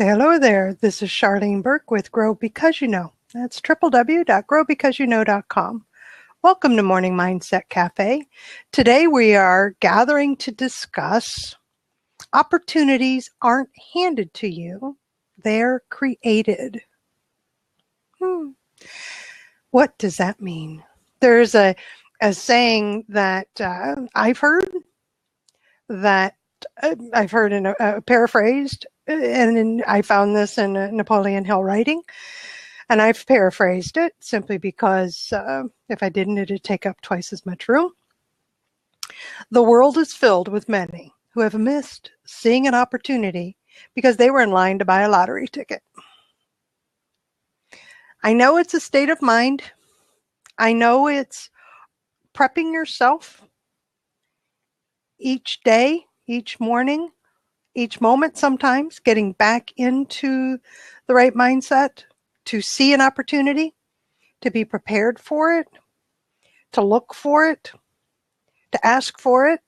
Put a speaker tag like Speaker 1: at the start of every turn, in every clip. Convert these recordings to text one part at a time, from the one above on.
Speaker 1: Say hello there. This is Charlene Burke with Grow Because You Know. That's www.growbecauseyouknow.com. Welcome to Morning Mindset Cafe. Today we are gathering to discuss opportunities aren't handed to you, they're created. What does that mean? There's a saying that I've heard in a paraphrased, and I found this in a Napoleon Hill writing, and I've paraphrased it simply because if I didn't, it'd take up twice as much room. The world is filled with many who have missed seeing an opportunity because they were in line to buy a lottery ticket. I know it's a state of mind. I know it's prepping yourself each day, each morning, each moment, sometimes getting back into the right mindset to see an opportunity, to be prepared for it, to look for it, to ask for it.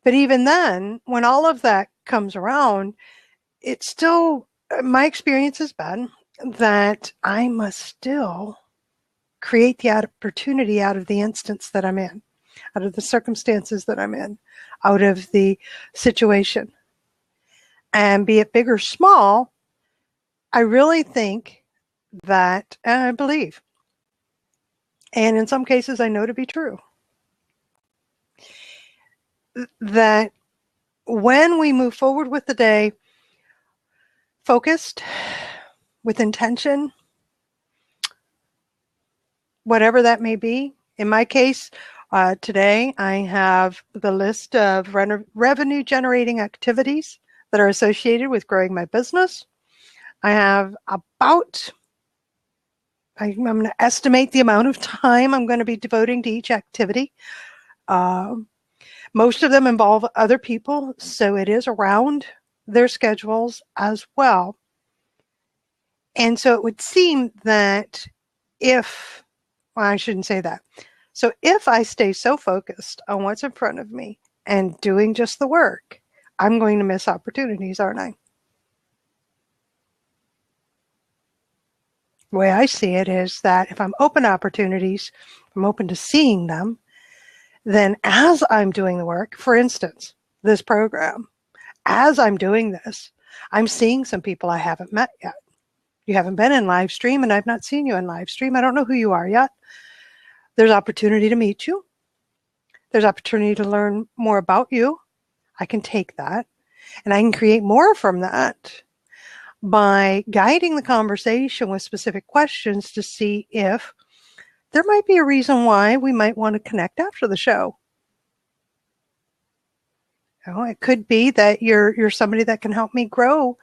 Speaker 1: But even then, when all of that comes around, it's still, my experience has been that I must still create the opportunity out of the instance that I'm in, out of the circumstances that I'm in, out of the situation. And be it big or small, I really think that, and I believe, and in some cases I know to be true, that when we move forward with the day, focused, with intention, whatever that may be. In my case, today I have the list of revenue generating activities that are associated with growing my business. I have about, I'm going to estimate the amount of time I'm going to be devoting to each activity. Most of them involve other people, so it is around their schedules as well. And so it would seem that I shouldn't say that. So if I stay so focused on what's in front of me and doing just the work, I'm going to miss opportunities, aren't I? The way I see it is that if I'm open to opportunities, I'm open to seeing them, then as I'm doing the work, for instance, this program, as I'm doing this, I'm seeing some people I haven't met yet. You haven't been in live stream, and I've not seen you in live stream. I don't know who you are yet. There's opportunity to meet you. There's opportunity to learn more about you. I can take that, and I can create more from that by guiding the conversation with specific questions to see if there might be a reason why we might want to connect after the show. It could be that you're somebody that can help me grow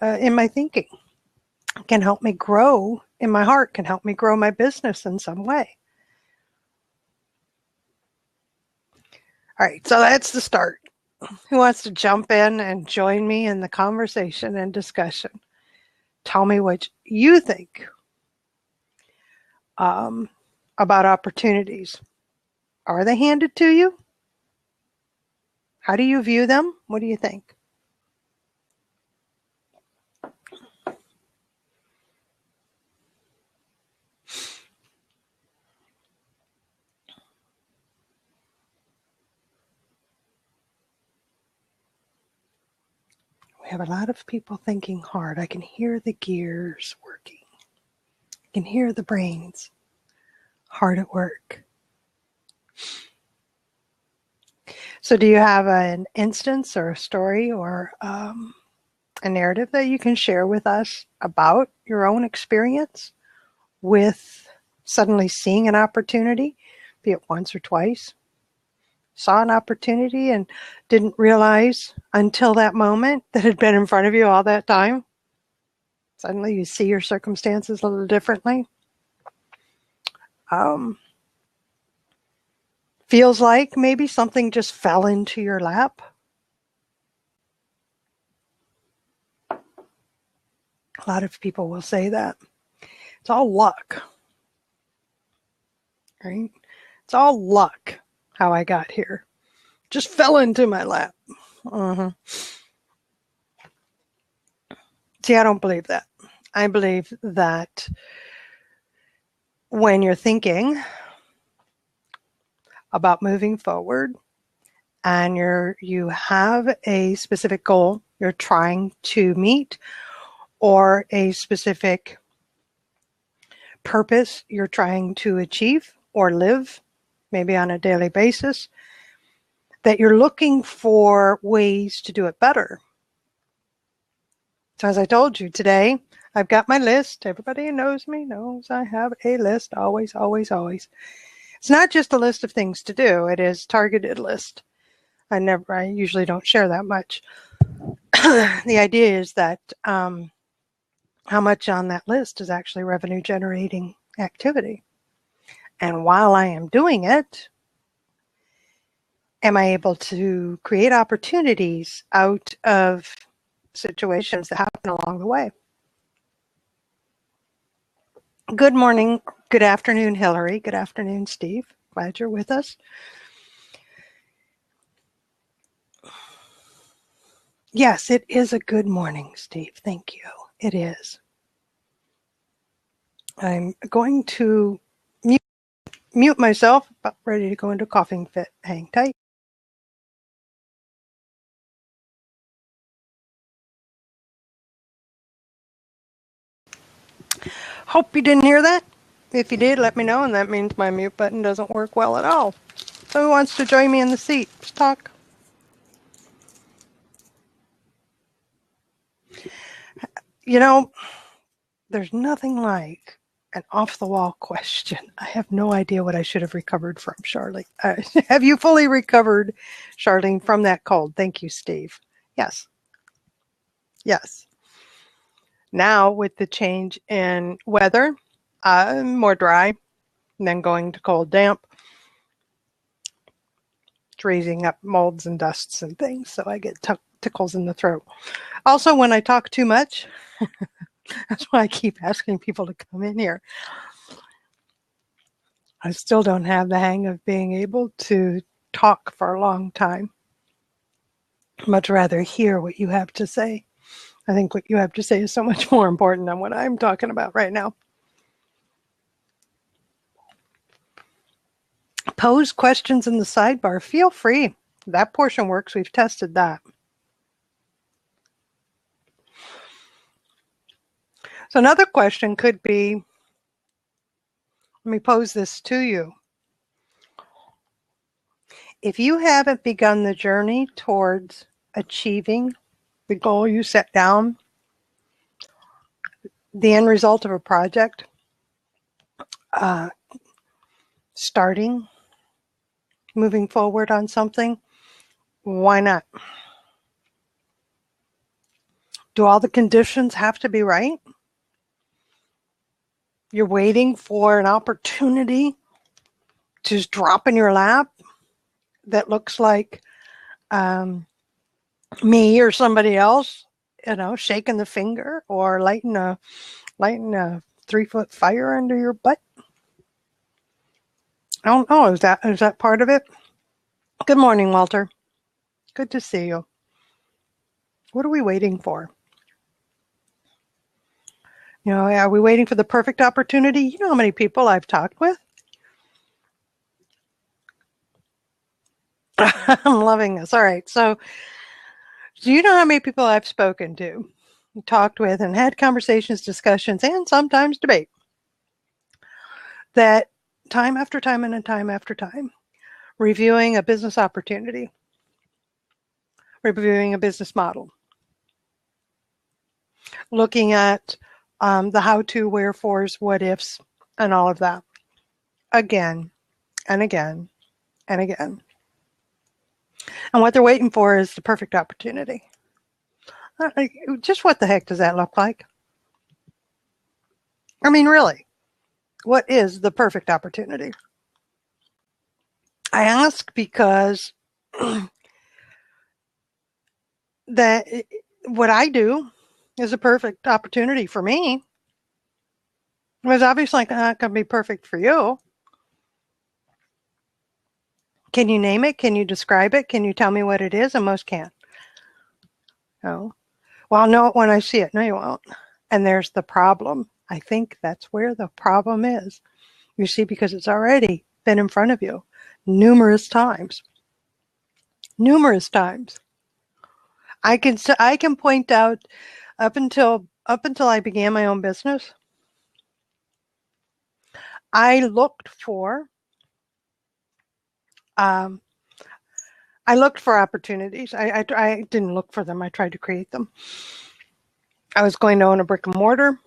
Speaker 1: in my thinking, can help me grow in my heart, can help me grow my business in some way. All right, so that's the start. Who wants to jump in and join me in the conversation and discussion? Tell me what you think about opportunities. Are they handed to you? How do you view them? What do you think? We have a lot of people thinking hard. I can hear the gears working. I can hear the brains hard at work. So do you have an instance or a story or a narrative that you can share with us about your own experience with suddenly seeing an opportunity, be it once or twice? Saw an opportunity and didn't realize until that moment that had been in front of you all that time. Suddenly you see your circumstances a little differently. Feels like maybe something just fell into your lap. A lot of people will say that. It's all luck. Right? It's all luck how I got here. Just fell into my lap. See, I don't believe that. I believe that when you're thinking about moving forward and you have a specific goal you're trying to meet, or a specific purpose you're trying to achieve or live, maybe on a daily basis, that you're looking for ways to do it better. So as I told you today, I've got my list. Everybody who knows me knows I have a list, always, always, always. It's not just a list of things to do. It is a targeted list. I usually don't share that much. The idea is that how much on that list is actually revenue generating activity. And while I am doing it, am I able to create opportunities out of situations that happen along the way? Good morning, good afternoon, Hillary. Good afternoon, Steve. Glad you're with us. Yes, it is a good morning, Steve. Thank you. It is. I'm going to mute myself, about ready to go into coughing fit. Hang tight. Hope you didn't hear that. If you did, let me know, and that means my mute button doesn't work well at all. So who wants to join me in the seat? Let's talk. You know, there's nothing like an off-the-wall question. I have no idea what I should have recovered from, Charlene. Have you fully recovered, Charlene, from that cold? Thank you, Steve. Yes. Yes. Now, with the change in weather, more dry, and then going to cold damp, it's raising up molds and dusts and things, so I get tickles in the throat. Also, when I talk too much, that's why I keep asking people to come in here. I still don't have the hang of being able to talk for a long time. I'd much rather hear what you have to say. I think what you have to say is so much more important than what I'm talking about right now. Pose questions in the sidebar. Feel free. That portion works. We've tested that. So another question could be, let me pose this to you. If you haven't begun the journey towards achieving the goal you set down, the end result of a project, starting, moving forward on something, why not? Do all the conditions have to be right? You're waiting for an opportunity to just drop in your lap that looks like me or somebody else, shaking the finger or lighting a 3-foot fire under your butt. I don't know. Is that part of it? Good morning, Walter. Good to see you. What are we waiting for? Are we waiting for the perfect opportunity? You know how many people I've talked with? I'm loving this. All right. So do you know how many people I've spoken to, talked with, and had conversations, discussions, and sometimes debate that time after time and time after time, reviewing a business opportunity, reviewing a business model, looking at the how-to, wherefores, what ifs, and all of that again and again and again. And what they're waiting for is the perfect opportunity. Just what the heck does that look like? I mean, really, what is the perfect opportunity? I ask because that what I do is a perfect opportunity for me. It was obviously not going to be perfect for you. Can you name it? Can you describe it? Can you tell me what it is? And most can't. No. Well, I'll know it when I see it. No, you won't. And there's the problem. I think that's where the problem is. You see, because it's already been in front of you numerous times. Numerous times. I can point out up until I began my own business, I looked for opportunities. I didn't look for them. I tried to create them. I was going to own a brick and mortar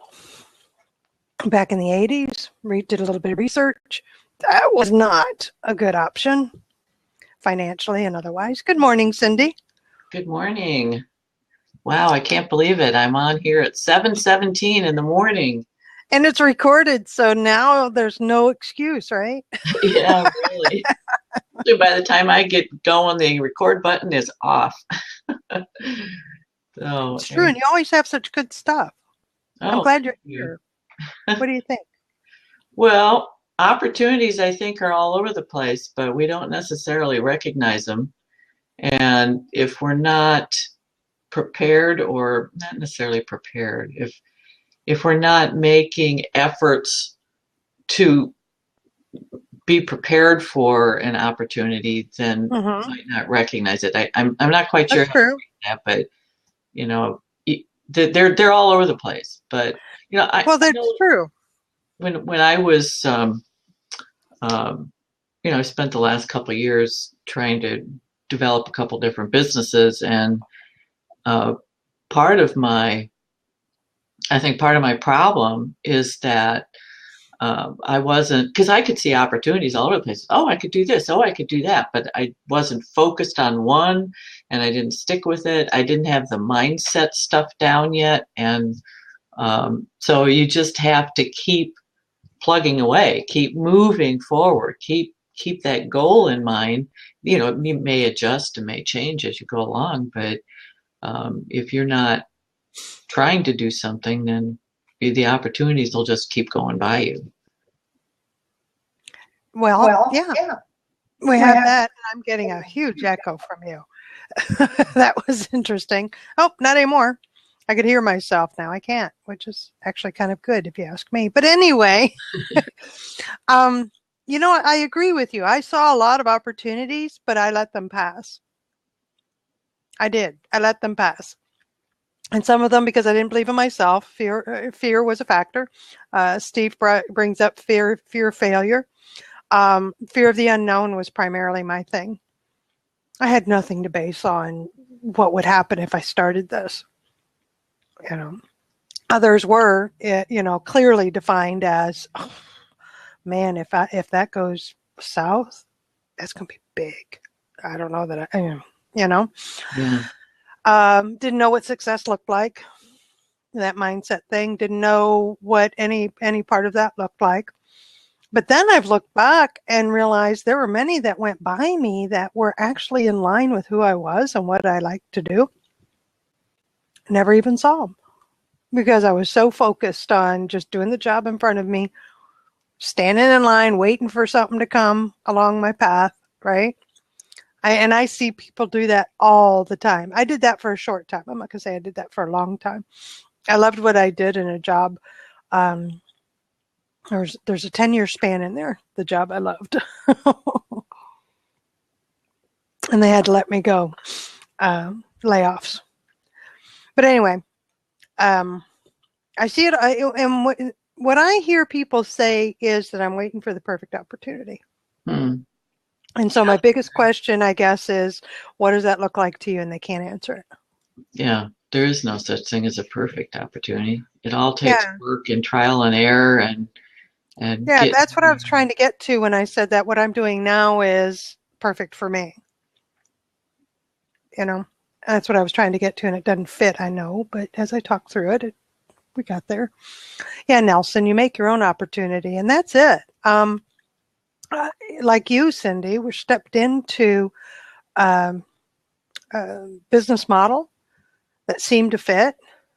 Speaker 1: back in the 80s. Did a little bit of research. That was not a good option financially and otherwise. Good morning, Cindy.
Speaker 2: Good morning. Wow, I can't believe it. I'm on here at 7:17 in the morning.
Speaker 1: And it's recorded, so now there's no excuse, right?
Speaker 2: Yeah, really. By the time I get going, the record button is off. So,
Speaker 1: it's true, and you always have such good stuff. I'm glad you're here. What do you think?
Speaker 2: Well, opportunities, I think, are all over the place, but we don't necessarily recognize them. And if we're not prepared, or not necessarily prepared, if we're not making efforts to be prepared for an opportunity, then we might not recognize it. I'm not quite sure how to do that, but you know, they're all over the place. But you know,
Speaker 1: that's true.
Speaker 2: When I was, I spent the last couple of years trying to develop a couple different businesses, and part of my problem is that I wasn't, because I could see opportunities all over the place. Oh, I could do this. Oh, I could do that. But I wasn't focused on one, and I didn't stick with it. I didn't have the mindset stuff down yet. And so you just have to keep plugging away, keep moving forward, keep that goal in mind. You know, it may adjust and may change as you go along, but if you're not trying to do something, then the opportunities will just keep going by you.
Speaker 1: Well, yeah. We have that, and I'm getting a huge echo from you. That was interesting. Oh, not anymore. I could hear myself now. I can't, which is actually kind of good if you ask me. But anyway, I agree with you. I saw a lot of opportunities, but I let them pass. I did. I let them pass. And some of them because I didn't believe in myself. Fear was a factor. Steve brings up fear of failure. Fear of the unknown was primarily my thing. I had nothing to base on what would happen if I started this. Others were, clearly defined as, oh, man, if that goes south, that's going to be big. I don't know that
Speaker 2: Yeah.
Speaker 1: Didn't know what success looked like. That mindset thing. Didn't know what any part of that looked like. But then I've looked back and realized there were many that went by me that were actually in line with who I was and what I liked to do. Never even saw them because I was so focused on just doing the job in front of me, standing in line, waiting for something to come along my path, right? I see people do that all the time. I did that for a short time. I'm not going to say I did that for a long time. I loved what I did in a job. There's a 10-year span in there, the job I loved. And they had to let me go. Layoffs. But anyway, I see it. And what I hear people say is that I'm waiting for the perfect opportunity. And so my biggest question, I guess, is what does that look like to you? And they can't answer it.
Speaker 2: Yeah, there is no such thing as a perfect opportunity. It all takes work and trial and error and
Speaker 1: that's what I was trying to get to when I said that what I'm doing now is perfect for me. That's what I was trying to get to, and it doesn't fit, I know, but as I talk through it, we got there. Yeah, Nelson, you make your own opportunity, and that's it. Like you, Cindy, we're stepped into a business model that seemed to fit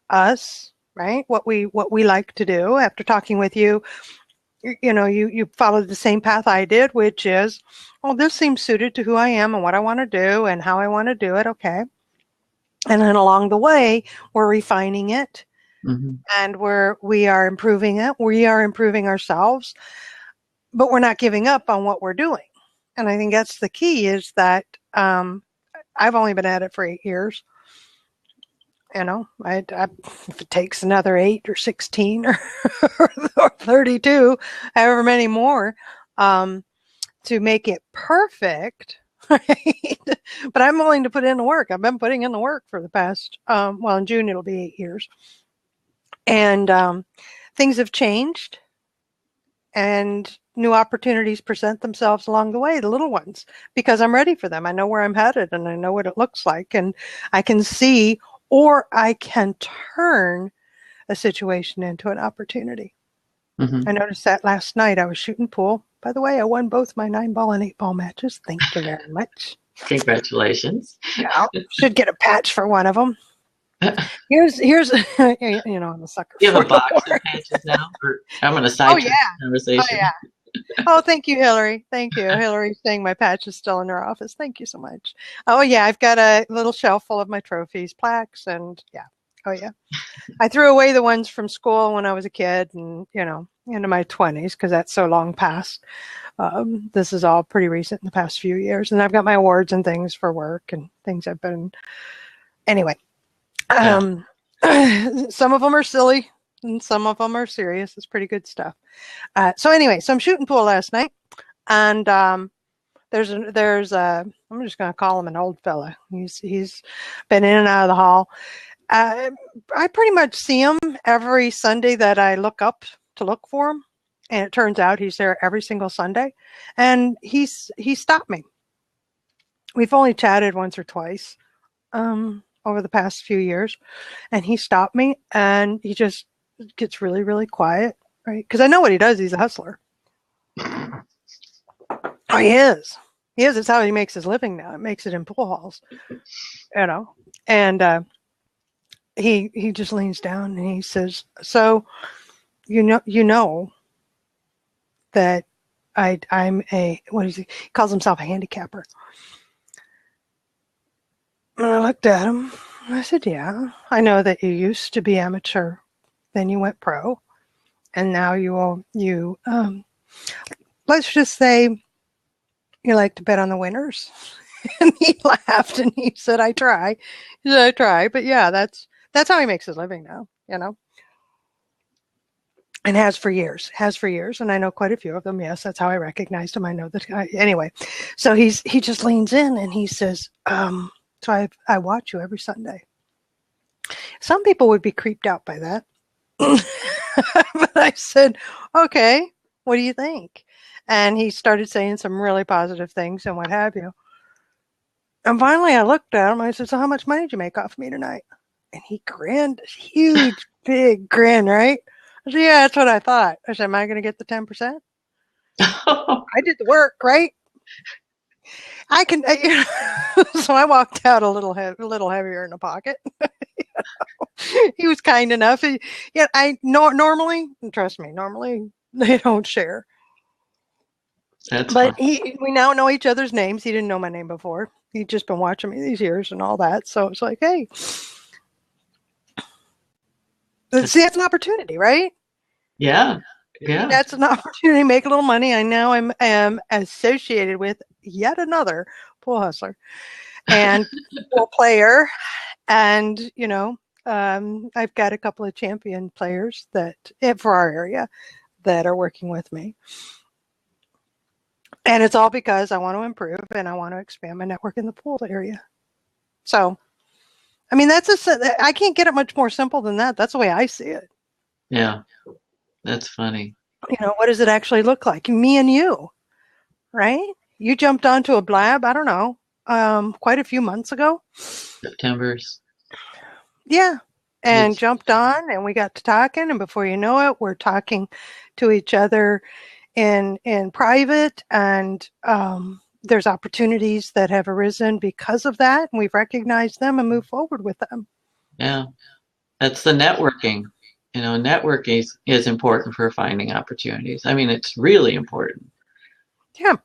Speaker 1: us, right? What we like to do. After talking with you, you followed the same path I did, which is, well, this seems suited to who I am and what I want to do and how I want to do it. Okay. And then along the way, we're refining it,
Speaker 2: Mm-hmm.
Speaker 1: and we are improving it. We are improving ourselves, but we're not giving up on what we're doing. And I think that's the key, is that I've only been at it for 8 years. If it takes another 8 or 16 or 32, however many more, to make it perfect, right? But I'm willing to put in the work. I've been putting in the work for the past, in June it'll be 8 years. And things have changed, and new opportunities present themselves along the way, the little ones, because I'm ready for them. I know where I'm headed, and I know what it looks like, and I can see, or I can turn a situation into an opportunity.
Speaker 2: Mm-hmm.
Speaker 1: I noticed that last night. I was shooting pool. By the way, I won both my 9-ball and 8-ball matches. Thank you very much.
Speaker 2: Congratulations.
Speaker 1: Yeah, should get a patch for one of them. Here's I'm a sucker.
Speaker 2: You have
Speaker 1: for
Speaker 2: a box
Speaker 1: awards.
Speaker 2: of patches now? Or I'm going to sidetrack the conversation.
Speaker 1: Oh, yeah. Oh, thank you, Hillary. Thank you. Hillary's saying my patch is still in her office. Thank you so much. Oh, yeah. I've got a little shelf full of my trophies, plaques, and yeah. Oh, yeah. I threw away the ones from school when I was a kid and, into my 20s, because that's so long past. This is all pretty recent in the past few years. And I've got my awards and things for work and things I've been. Anyway, some of them are silly and some of them are serious. It's pretty good stuff. So I'm shooting pool last night, and there's I'm just going to call him an old fella. He's been in and out of the hall. I pretty much see him every Sunday that I look up to look for him, and it turns out he's there every single Sunday. And he stopped me. We've only chatted once or twice over the past few years, and he stopped me, and he just gets really, really quiet, right? Because I know what he does. He's a hustler. Oh, he is. He is. It's how he makes his living now. It makes it in pool halls, and he just leans down and he says, "So, you know that I'm a, what is he? He calls himself a handicapper." And I looked at him and I said, "Yeah, I know that you used to be amateur, then you went pro, and now you let's just say you like to bet on the winners." And he laughed and he said, "I try." He said, "I try, but yeah, that's how he makes his living now, and has for years. And I know quite a few of them. Yes, that's how I recognized him. I know that guy. Anyway, so he just leans in and he says, "So I watch you every Sunday." Some people would be creeped out by that. But I said, "Okay, what do you think?" And he started saying some really positive things and what have you. And finally I looked at him. I said, "So how much money did you make off me tonight?" And he grinned, a huge, big grin, right? I said, "Yeah, that's what I thought." I said, "Am I going to get the 10%? I did the work, right? I can." So I walked out a little heavier in the pocket. He was kind enough. Normally, trust me, normally they don't share. But we now know each other's names. He didn't know my name before. He'd just been watching me these years and all that. So it's like, hey, see, that's an opportunity, right?
Speaker 2: Yeah.
Speaker 1: That's an opportunity to make a little money. I now am associated with yet another pool hustler and pool player. And, I've got a couple of champion players that for our area that are working with me. And it's all because I want to improve and I want to expand my network in the pool area. So, I mean, I can't get it much more simple than that. That's the way I see it.
Speaker 2: Yeah. That's funny.
Speaker 1: What does it actually look like? Me and you, right? You jumped onto a blab, I don't know, quite a few months ago.
Speaker 2: September's.
Speaker 1: Yeah. And jumped on and we got to talking, and before you know it, we're talking to each other in private, and there's opportunities that have arisen because of that, and we've recognized them and moved forward with them.
Speaker 2: Yeah. That's the networking. Networking is important for finding opportunities. I mean, it's really important.
Speaker 1: Yeah.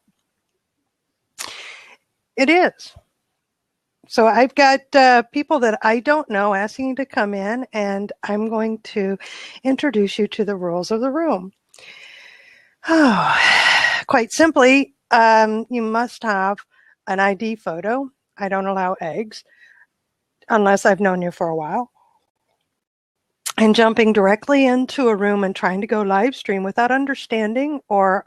Speaker 1: It is. So I've got people that I don't know asking you to come in, and I'm going to introduce you to the rules of the room. Oh, quite simply, you must have an ID photo. I don't allow eggs unless I've known you for a while. And jumping directly into a room and trying to go live stream without understanding or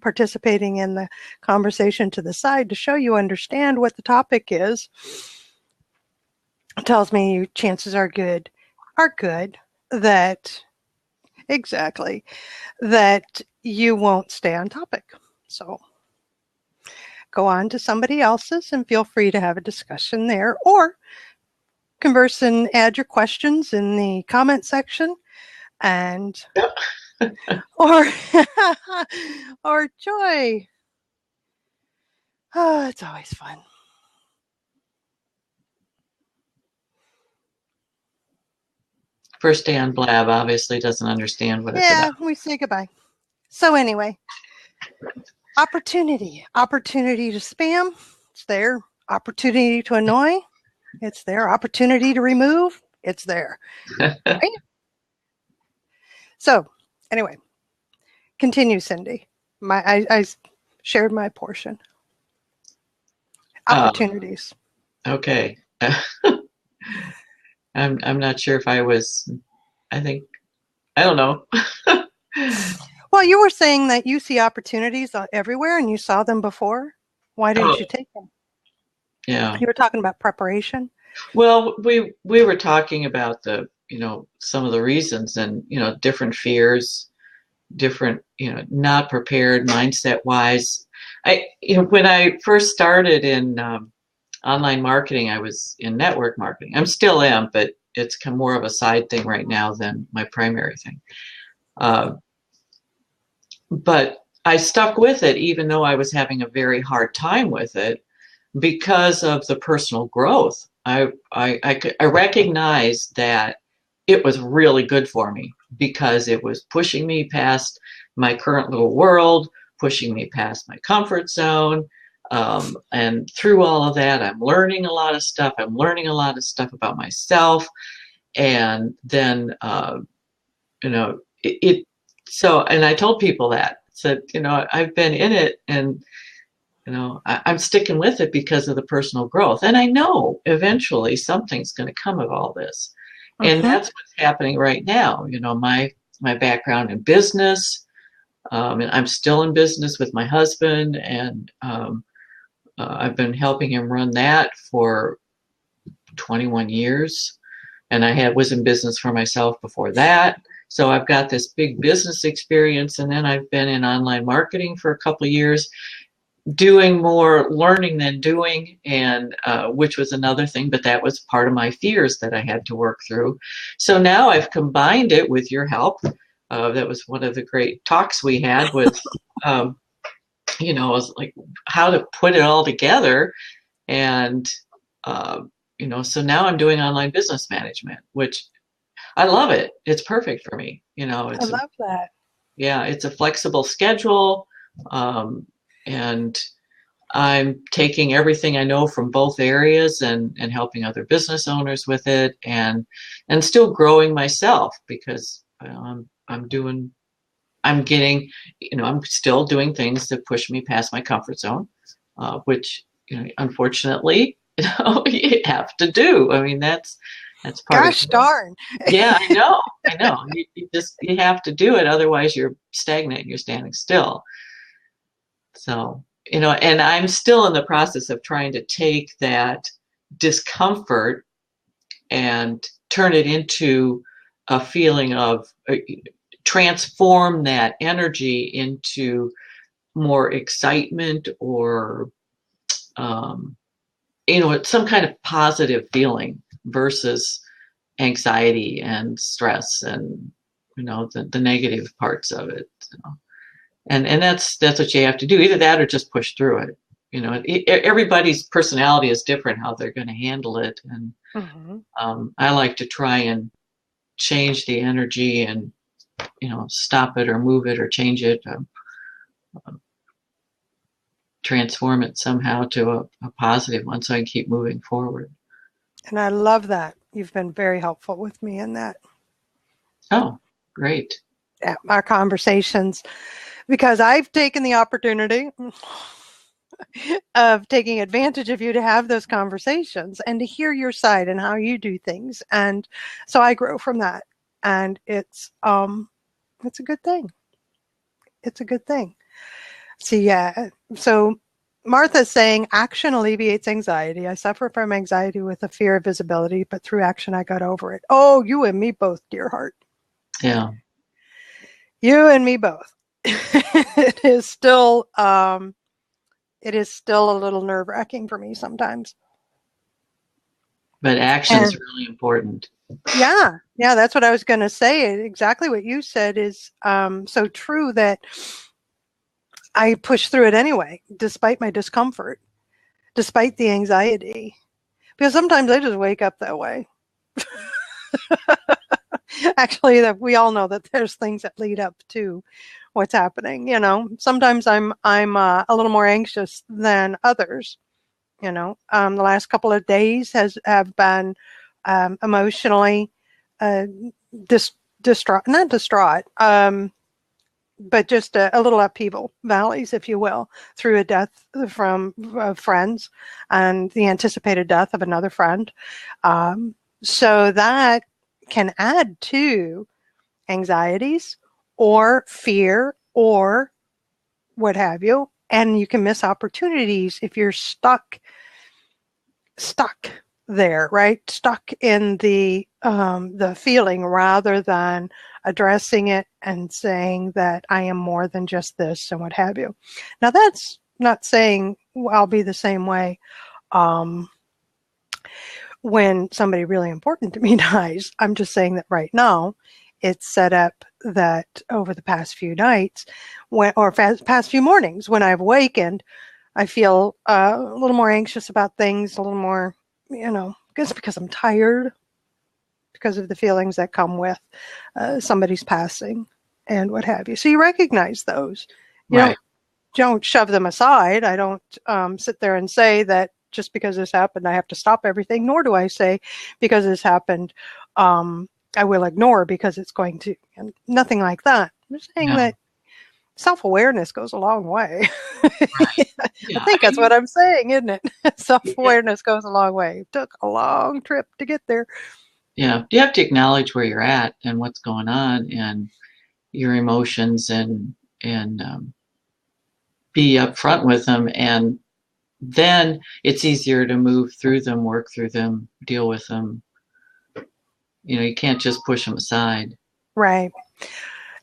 Speaker 1: participating in the conversation to the side to show you understand what the topic is tells me chances are good that exactly that you won't stay on topic. So go on to somebody else's and feel free to have a discussion there, or converse and add your questions in the comment section, and or or Joy. Oh, it's always fun.
Speaker 2: First day on Blab obviously doesn't understand what it's
Speaker 1: Yeah,
Speaker 2: about.
Speaker 1: we say goodbye. So anyway, opportunity to spam, it's there. Opportunity to annoy, it's there. Opportunity to remove, it's there. Right? So anyway, continue, Cindy. I shared my portion. Opportunities.
Speaker 2: Okay. I'm not sure if I was, I think, I don't know.
Speaker 1: Well, you were saying that you see opportunities everywhere and you saw them before. Why didn't you take them?
Speaker 2: Yeah.
Speaker 1: You were talking about preparation.
Speaker 2: Well, we were talking about the, some of the reasons and, different fears, different, not prepared mindset wise. When I first started in online marketing, I was in network marketing. I'm still am, but it's more of a side thing right now than my primary thing. But I stuck with it, even though I was having a very hard time with it, because of the personal growth. I recognized that it was really good for me because it was pushing me past my current little world, pushing me past my comfort zone. And through all of that, I'm learning a lot of stuff. I'm learning a lot of stuff about myself. And then, and I told people that, said, I've been in it and, I'm sticking with it because of the personal growth. And I know eventually something's going to come of all this. And that's what's happening right now. My background in business, and I'm still in business with my husband, and I've been helping him run that for 21 years. And I was in business for myself before that. So I've got this big business experience, and then I've been in online marketing for a couple of years, doing more learning than doing, and which was another thing, but that was part of my fears that I had to work through. So now I've combined it with your help. That was one of the great talks we had was, it was like how to put it all together. And, so now I'm doing online business management, which I love it. It's perfect for me.
Speaker 1: I love that.
Speaker 2: Yeah, it's a flexible schedule. And I'm taking everything I know from both areas and helping other business owners with it, and still growing myself because I'm still doing things that push me past my comfort zone, which unfortunately you have to do. I mean that's part
Speaker 1: Gosh
Speaker 2: of it.
Speaker 1: Darn.
Speaker 2: Yeah, I know. You have to do it, otherwise you're stagnant and you're standing still. So, and I'm still in the process of trying to take that discomfort and turn it into a feeling of transform that energy into more excitement or, some kind of positive feeling versus anxiety and stress and, the negative parts of it. And that's what you have to do. Either that or just push through it. Everybody's personality is different, how they're going to handle it. And I like to try and change the energy and, stop it or move it or change it. transform it somehow to a positive one so I can keep moving forward.
Speaker 1: And I love that. You've been very helpful with me in that.
Speaker 2: Oh, great.
Speaker 1: Yeah, our conversations, because I've taken the opportunity of taking advantage of you to have those conversations and to hear your side and how you do things. And so I grow from that. And it's a good thing. It's a good thing. See, yeah. So Martha's saying action alleviates anxiety. I suffer from anxiety with a fear of visibility, but through action I got over it. Oh, you and me both, dear heart.
Speaker 2: Yeah.
Speaker 1: You and me both. It is still a little nerve-wracking for me sometimes.
Speaker 2: But action is really important.
Speaker 1: Yeah, that's what I was going to say. Exactly what you said is so true, that I push through it anyway, despite my discomfort, despite the anxiety, because sometimes I just wake up that way. Actually, that we all know that there's things that lead up to what's happening. Sometimes I'm a little more anxious than others. The last couple of days have been emotionally distraught, not distraught, but just a little upheaval, valleys, if you will, through a death from friends and the anticipated death of another friend. So that can add to anxieties or fear or what have you. And you can miss opportunities if you're stuck there, right? Stuck in the feeling rather than addressing it and saying that I am more than just this and what have you. Now, that's not saying I'll be the same way when somebody really important to me dies. I'm just saying that right now it's set up that over the past few nights past few mornings when I've awakened, I feel a little more anxious about things, a little more, because I'm tired, because of the feelings that come with somebody's passing and what have you. So you recognize those. You don't shove them aside. I don't sit there and say that just because this happened, I have to stop everything, nor do I say because this happened, I will ignore because it's going to, and nothing like that. I'm just saying that self-awareness goes a long way.
Speaker 2: Right. Yeah.
Speaker 1: I think that's what I'm saying, isn't it? Self-awareness goes a long way. It took a long trip to get there.
Speaker 2: Yeah. You have to acknowledge where you're at and what's going on and your emotions and be upfront with them. And then it's easier to move through them, work through them, deal with them. You can't just push them aside.
Speaker 1: Right.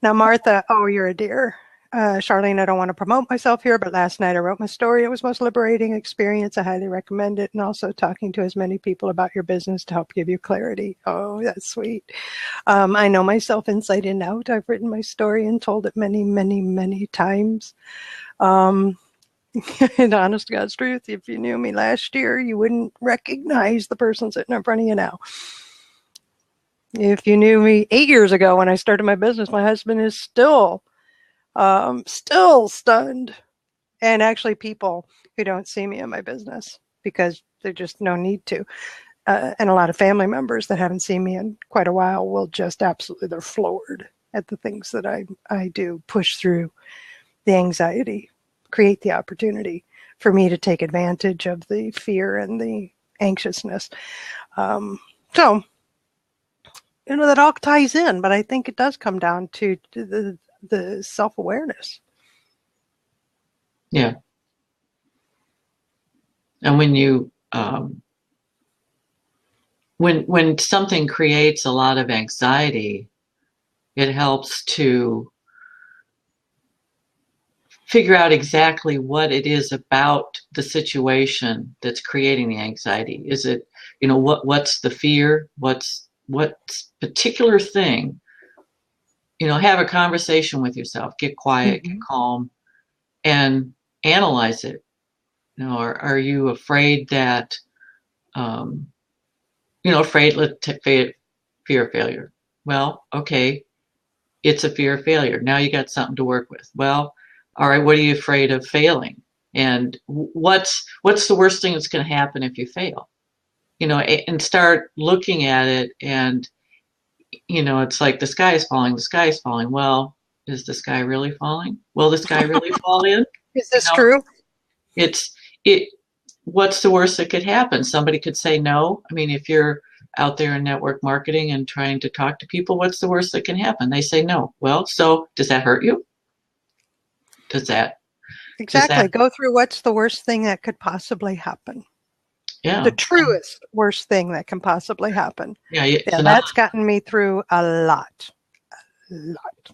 Speaker 1: Now, Martha, oh, you're a dear. Charlene, I don't want to promote myself here, but last night I wrote my story. It was the most liberating experience. I highly recommend it. And also talking to as many people about your business to help give you clarity. Oh, that's sweet. I know myself inside and out. I've written my story and told it many, many, many times. And honest to God's truth, if you knew me last year, you wouldn't recognize the person sitting in front of you now. If you knew me 8 years ago when I started my business, my husband is still stunned. And actually people who don't see me in my business because there's just no need to. And a lot of family members that haven't seen me in quite a while will just absolutely, they're floored at the things that I do, push through the anxiety, create the opportunity for me to take advantage of the fear and the anxiousness. So, that all ties in, but I think it does come down to the self-awareness.
Speaker 2: Yeah. And when you when something creates a lot of anxiety, it helps to figure out exactly what it is about the situation that's creating the anxiety. Is it, what's the fear? What's particular thing? Have a conversation with yourself, get quiet, get calm, and analyze it. Are you afraid that, fear of failure? Well, okay, it's a fear of failure. Now you got something to work with. Well, all right, what are you afraid of failing? And what's the worst thing that's going to happen if you fail? And start looking at it, and it's like the sky is falling, the sky is falling. Well, is the sky really falling? Will the sky really fall in?
Speaker 1: Is
Speaker 2: You
Speaker 1: this
Speaker 2: know,
Speaker 1: true?
Speaker 2: it's it. What's the worst that could happen? Somebody could say no. I mean, if you're out there in network marketing and trying to talk to people, what's the worst that can happen? They say no. Well, so does that hurt you? Does that, does
Speaker 1: Exactly.
Speaker 2: that,
Speaker 1: Go through what's the worst thing that could possibly happen. The
Speaker 2: yeah.
Speaker 1: truest worst thing that can possibly happen.
Speaker 2: Yeah,
Speaker 1: Yeah,
Speaker 2: so now,
Speaker 1: that's gotten me through a lot. A lot.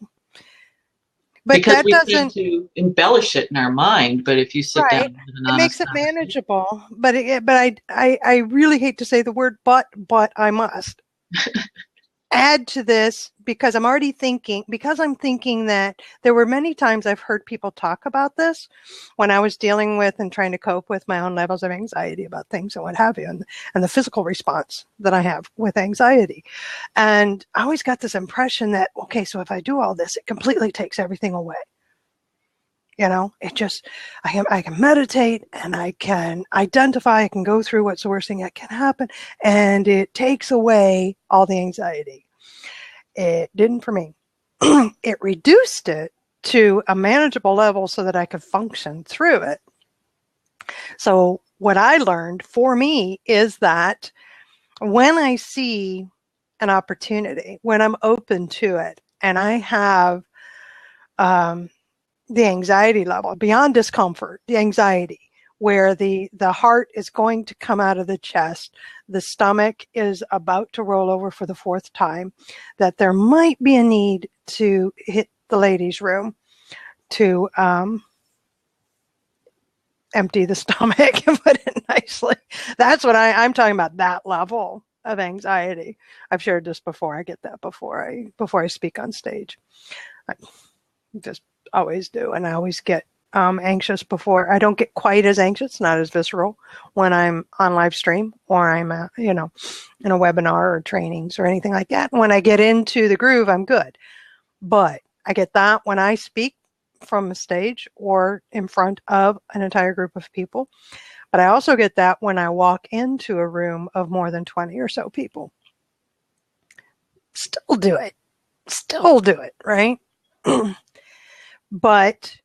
Speaker 1: But
Speaker 2: because
Speaker 1: that
Speaker 2: we tend
Speaker 1: doesn't,
Speaker 2: to embellish it in our mind, but if you sit down
Speaker 1: right.
Speaker 2: and have an
Speaker 1: It
Speaker 2: honest
Speaker 1: makes it
Speaker 2: conversation,
Speaker 1: manageable. But I really hate to say the word but I must add to this because I'm thinking that there were many times I've heard people talk about this when I was dealing with and trying to cope with my own levels of anxiety about things and what have you, and the physical response that I have with anxiety. And I always got this impression that, okay, so if I do all this, it completely takes everything away. It just, I can meditate and I can identify, I can go through what's the worst thing that can happen, and it takes away all the anxiety. It didn't for me. It reduced it to a manageable level so that I could function through it. So what I learned for me is that when I see an opportunity, when I'm open to it, and I have the anxiety level beyond discomfort, the anxiety, where the heart is going to come out of the chest, the stomach is about to roll over for the fourth time, that there might be a need to hit the ladies' room to empty the stomach and put it nicely. That's what I'm talking about, that level of anxiety. I've shared this before. I get that before I speak on stage. I just always do. And I always get anxious before. I don't get quite as anxious, not as visceral, when I'm on live stream or I'm, in a webinar or trainings or anything like that. When I get into the groove, I'm good. But I get that when I speak from a stage or in front of an entire group of people. But I also get that when I walk into a room of more than 20 or so people. Still do it, right? But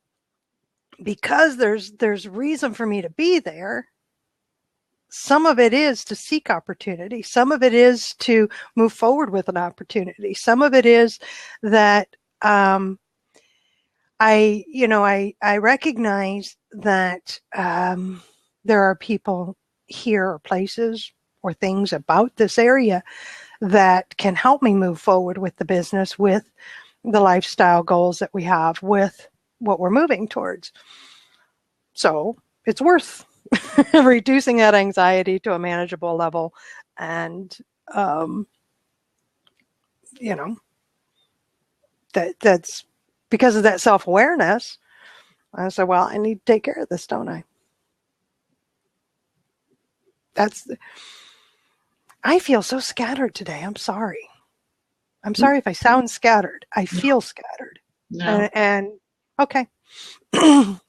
Speaker 1: because there's reason for me to be there, some of it is to seek opportunity. Some of it is to move forward with an opportunity. Some of it is that I recognize that there are people here or places or things about this area that can help me move forward with the business, with the lifestyle goals that we have, with what we're moving towards. So it's worth reducing that anxiety to a manageable level. And, that's because of that self-awareness. I said, well, I need to take care of this, don't I? I feel so scattered today. I'm sorry. I'm sorry if I sound scattered. I feel scattered.
Speaker 2: no.
Speaker 1: And okay. Do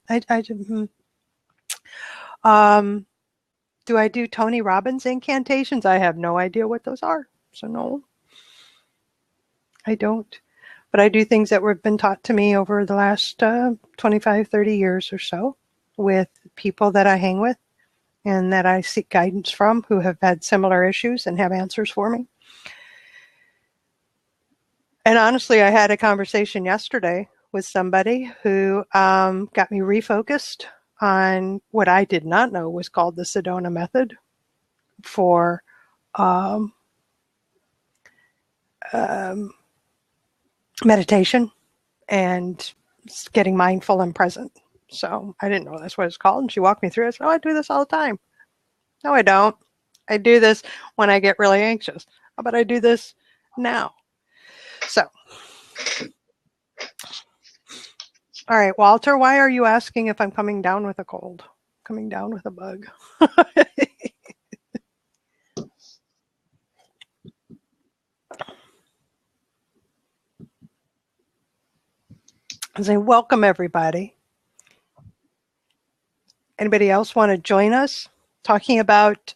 Speaker 1: I do Tony Robbins incantations? I have no idea what those are. So no, I don't. But I do things that have been taught to me over the last 25, 30 years or so with people that I hang with and that I seek guidance from who have had similar issues and have answers for me. And honestly, I had a conversation yesterday with somebody who got me refocused on what I did not know was called the Sedona method for meditation and getting mindful and present. So I didn't know that's what it's called. And she walked me through it. I said, oh, I do this all the time. No, I don't. I do this when I get really anxious. How about I do this now? So, all right, Walter, why are you asking if I'm coming down with a cold? Coming down with a bug? I say, welcome everybody. Anybody else want to join us talking about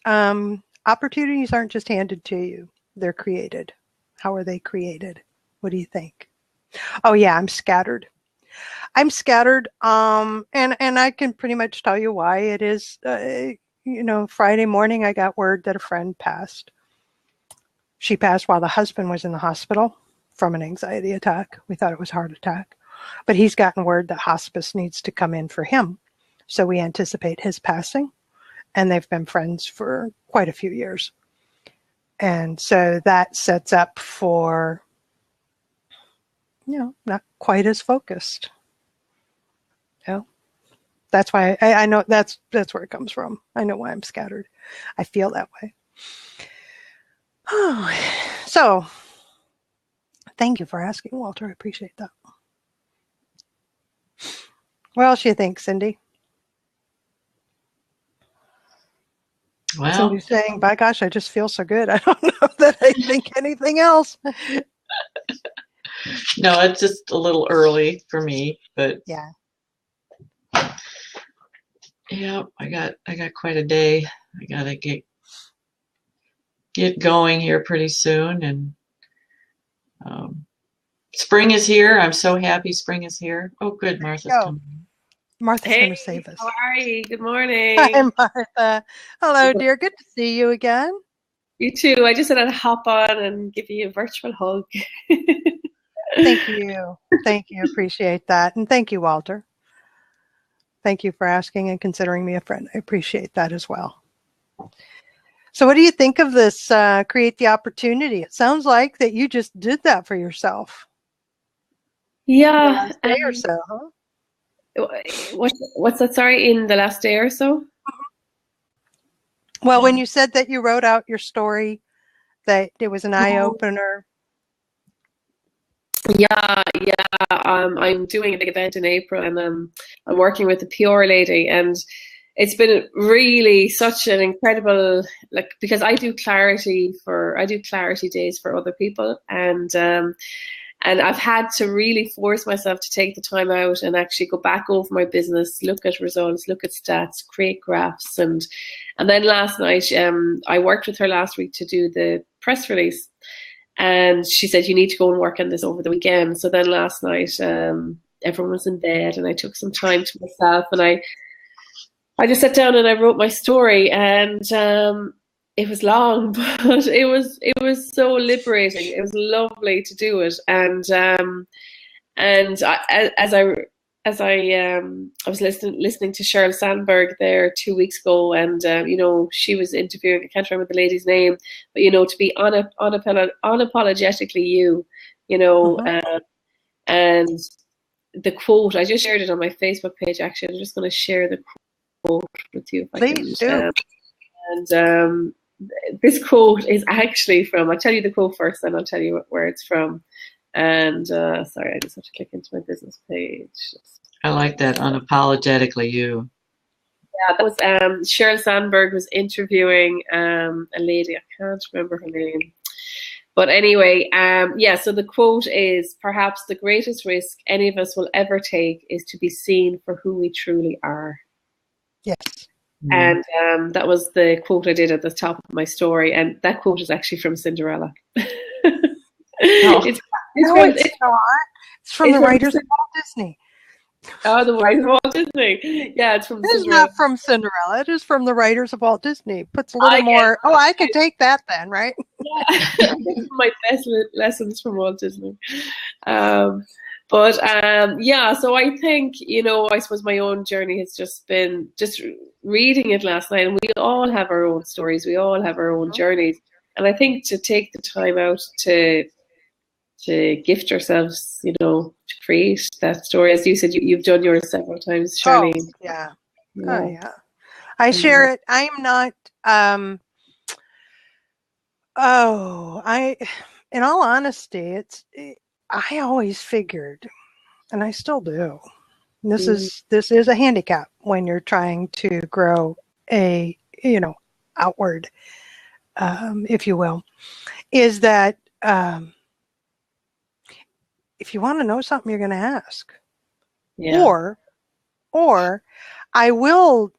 Speaker 1: opportunities aren't just handed to you, they're created. How are they created? What do you think? Oh yeah, I'm scattered. I'm scattered, and I can pretty much tell you why. It is, Friday morning I got word that a friend passed. She passed while the husband was in the hospital from an anxiety attack. We thought it was a heart attack, but he's gotten word that hospice needs to come in for him. So we anticipate his passing, and they've been friends for quite a few years. And so that sets up for, not quite as focused. That's why I know that's where it comes from. I know why I'm scattered. I feel that way. Oh, so thank you for asking, Walter. I appreciate that. What else do you think, Cindy?
Speaker 2: Well,
Speaker 1: Cindy's saying, by gosh, I just feel so good. I don't know that I think anything else.
Speaker 2: No, it's just a little early for me, but
Speaker 1: yeah,
Speaker 2: I got quite a day. I gotta get going here pretty soon, and spring is here. I'm so happy spring is here. Oh, good, Martha's coming.
Speaker 1: Martha's going to save us.
Speaker 3: How are you? Good morning.
Speaker 1: Hi, Martha. Hello, dear. Good to see you again.
Speaker 3: You too. I just said I'd hop on and give you a virtual hug.
Speaker 1: Thank you. Thank you. Appreciate that. And thank you, Walter. Thank you for asking and considering me a friend. I appreciate that as well. So what do you think of this create the opportunity? It sounds like that you just did that for yourself.
Speaker 3: Yeah.
Speaker 1: Last day or so, huh?
Speaker 3: What's that? Sorry, in the last day or so?
Speaker 1: Well, when you said that you wrote out your story, that it was an eye-opener.
Speaker 3: Yeah. I'm doing a big event in April, and I'm working with the PR lady, and it's been really such an incredible, because I do clarity days for other people, and I've had to really force myself to take the time out and actually go back over my business, look at results, look at stats, create graphs. And then last night, I worked with her last week to do the press release. And she said, you need to go and work on this over the weekend. So then last night, everyone was in bed, and I took some time to myself, and I just sat down and I wrote my story, and it was long, but it was so liberating. It was lovely to do it, and as I was listening to Sheryl Sandberg there 2 weeks ago, and she was interviewing. I can't remember the lady's name, but to be unapologetically you, and the quote, I just shared it on my Facebook page. Actually, I'm just going to share the quote with you if
Speaker 1: Please do.
Speaker 3: And this quote is actually from, I'll tell you the quote first, then I'll tell you where it's from. And sorry, I just have to click into my business page.
Speaker 2: I like that, unapologetically you.
Speaker 3: Yeah, that was Sheryl Sandberg was interviewing a lady, I can't remember her name. But anyway, so the quote is, perhaps the greatest risk any of us will ever take is to be seen for who we truly are.
Speaker 1: Yes.
Speaker 3: And that was the quote I did at the top of my story. And that quote is actually from Cinderella. It's from
Speaker 1: the writers of Walt Disney.
Speaker 3: Oh, the writers of Walt Disney. Yeah, it's from
Speaker 1: Cinderella. It's not from Cinderella. It is from the writers of Walt Disney. Puts a little more. Oh, I could take that then, right?
Speaker 3: Yeah, my best lessons from Walt Disney. So I think, I suppose my own journey has just been just reading it last night, and we all have our own stories. We all have our own journeys. And I think to take the time out to gift ourselves, to create that story. As you said, you've done yours several times, Charlene.
Speaker 1: Oh, yeah. Oh, yeah. I share it. I am not, in all honesty, I always figured, and I still do, this is a handicap when you're trying to grow a, outward, if you will, is that, if you want to know something, you're going to ask. Yeah. Or I will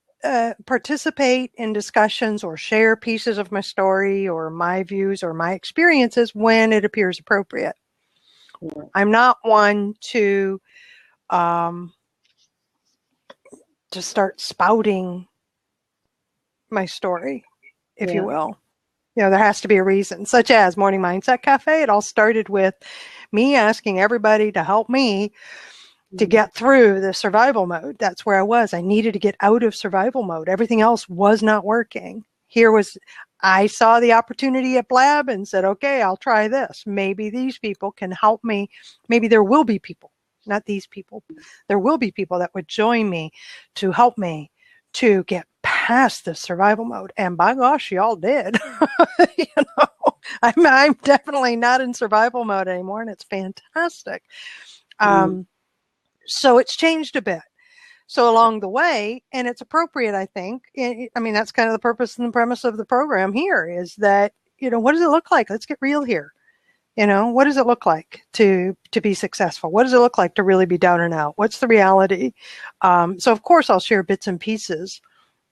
Speaker 1: participate in discussions or share pieces of my story or my views or my experiences when it appears appropriate. I'm not one to start spouting my story, if you will. You know, there has to be a reason, such as Morning Mindset Cafe. It all started with me asking everybody to help me to get through the survival mode. That's where I was. I needed to get out of survival mode. Everything else was not working. I saw the opportunity at Blab and said, okay, I'll try this. Maybe these people can help me. Maybe there will be people, not these people. There will be people that would join me to help me to get past the survival mode. And by gosh, y'all did. You know, I'm definitely not in survival mode anymore, and it's fantastic. So it's changed a bit. So along the way, and it's appropriate, I think. I mean, that's kind of the purpose and the premise of the program here is that, you know, what does it look like? Let's get real here. You know, what does it look like to be successful? What does it look like to really be down and out? What's the reality? So of course, I'll share bits and pieces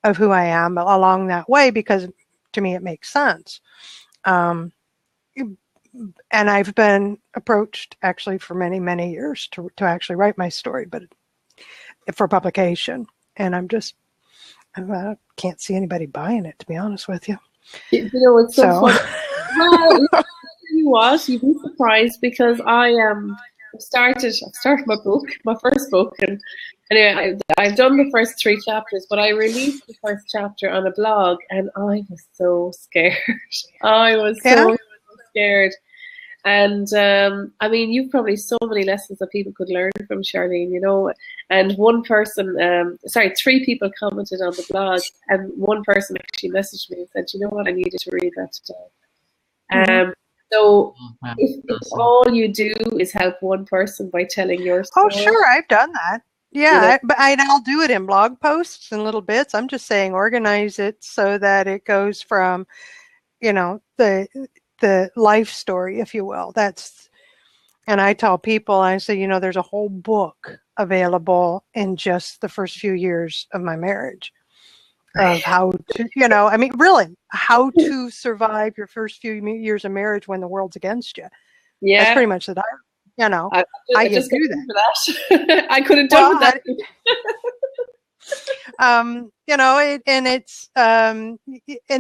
Speaker 1: of who I am along that way, because to me, it makes sense. And I've been approached actually for many, many years to actually write my story, but for publication. And I can't see anybody buying it, to be honest with you.
Speaker 3: You know, it's so funny. Well, you'd be surprised, because I've started my book, my first book, and anyway, I've done the first 3 chapters, but I released the first chapter on a blog, and I was so scared. I was so scared. And I mean, you've probably so many lessons that people could learn from, Charlene, you know. And one person, 3 people commented on the blog, and one person actually messaged me and said, you know what, I needed to read that today. So if all you do is help one person by telling your story.
Speaker 1: Oh, sure, I've done that. Yeah, but I'll do it in blog posts and little bits. I'm just saying organize it so that it goes from, you know, the life story, if you will. And I tell people, I say, you know, there's a whole book available in just the first few years of my marriage of how to, you know, I mean, really, how to survive your first few years of marriage when the world's against you. Yeah. That's pretty much the diary. You know, I just do that.
Speaker 3: I couldn't do that.
Speaker 1: You know, and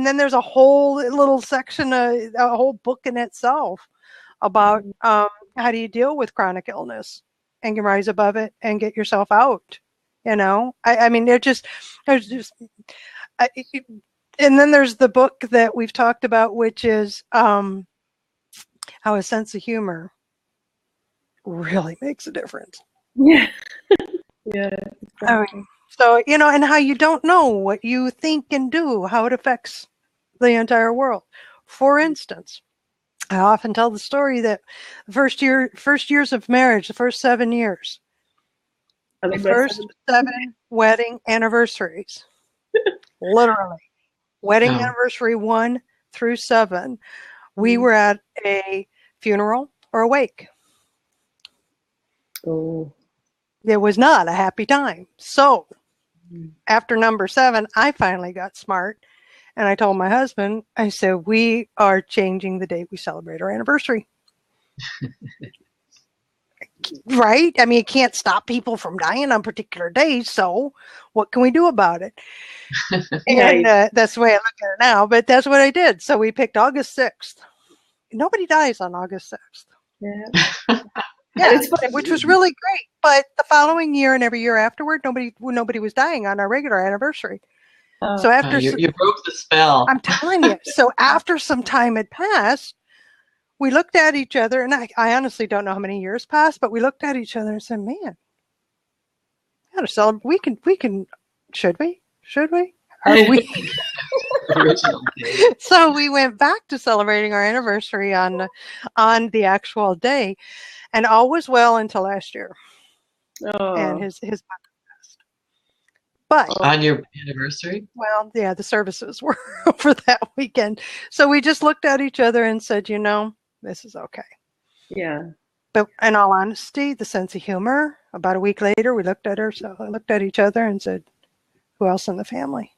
Speaker 1: then there's a whole little section, a whole book in itself about how do you deal with chronic illness and can rise above it and get yourself out. You know, I mean, and then there's the book that we've talked about, which is how a sense of humor really makes a difference.
Speaker 3: Yeah. Yeah. Exactly.
Speaker 1: I mean, so, you know, and how you don't know what you think and do, how it affects the entire world. For instance, I often tell the story that first years of marriage, the first 7 years, the first 7 wedding anniversaries, literally, wedding anniversary 1 through 7, we were at a funeral or a wake.
Speaker 3: Oh.
Speaker 1: It was not a happy time. So after number 7, I finally got smart. And I told my husband, I said, we are changing the date we celebrate our anniversary. Right? I mean, you can't stop people from dying on particular days. So what can we do about it? And that's the way I look at it now. But that's what I did. So we picked August 6th. Nobody dies on August 6th.
Speaker 3: Yeah.
Speaker 1: Yeah, which was really great. But the following year and every year afterward, nobody was dying on our regular anniversary. So after
Speaker 2: you broke the spell.
Speaker 1: I'm telling you. So after some time had passed, we looked at each other, and I honestly don't know how many years passed, but we looked at each other and said, "Man, we got to celebrate. We can. Should we? Are we?" So we went back to celebrating our anniversary on the actual day, and all was well until last year.
Speaker 3: Oh.
Speaker 1: And his mother passed. But
Speaker 2: on your anniversary?
Speaker 1: Well, yeah, the services were over that weekend. So we just looked at each other and said, you know, this is okay.
Speaker 3: Yeah.
Speaker 1: But in all honesty, the sense of humor, about a week later, we looked at each other and said, Who else in the family?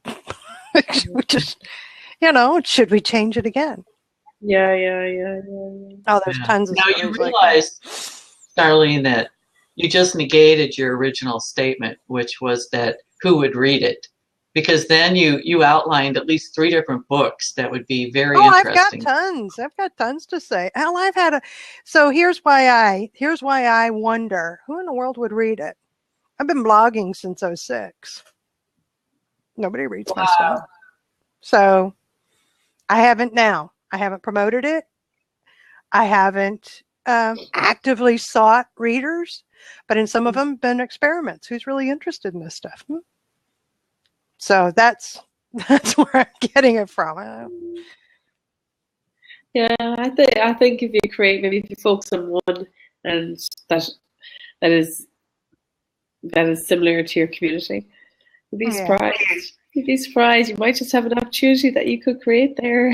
Speaker 1: We just, should we change it again?
Speaker 3: Yeah.
Speaker 1: Oh, there's tons of
Speaker 2: Now you
Speaker 1: stories like
Speaker 2: realize, Darlene, that you just negated your original statement, which was that who would read it? Because then you outlined at least 3 different books that would be very interesting.
Speaker 1: I've got tons to say. Hell, so here's why I wonder who in the world would read it. I've been blogging since 2006. Nobody reads my stuff. So I haven't promoted it. I haven't actively sought readers, but in some of them been experiments. Who's really interested in this stuff? So that's where I'm getting it from.
Speaker 3: Yeah, I think if you focus on one and that is similar to your community, you'd be surprised. You'd be surprised. You might just have an opportunity that you could create there.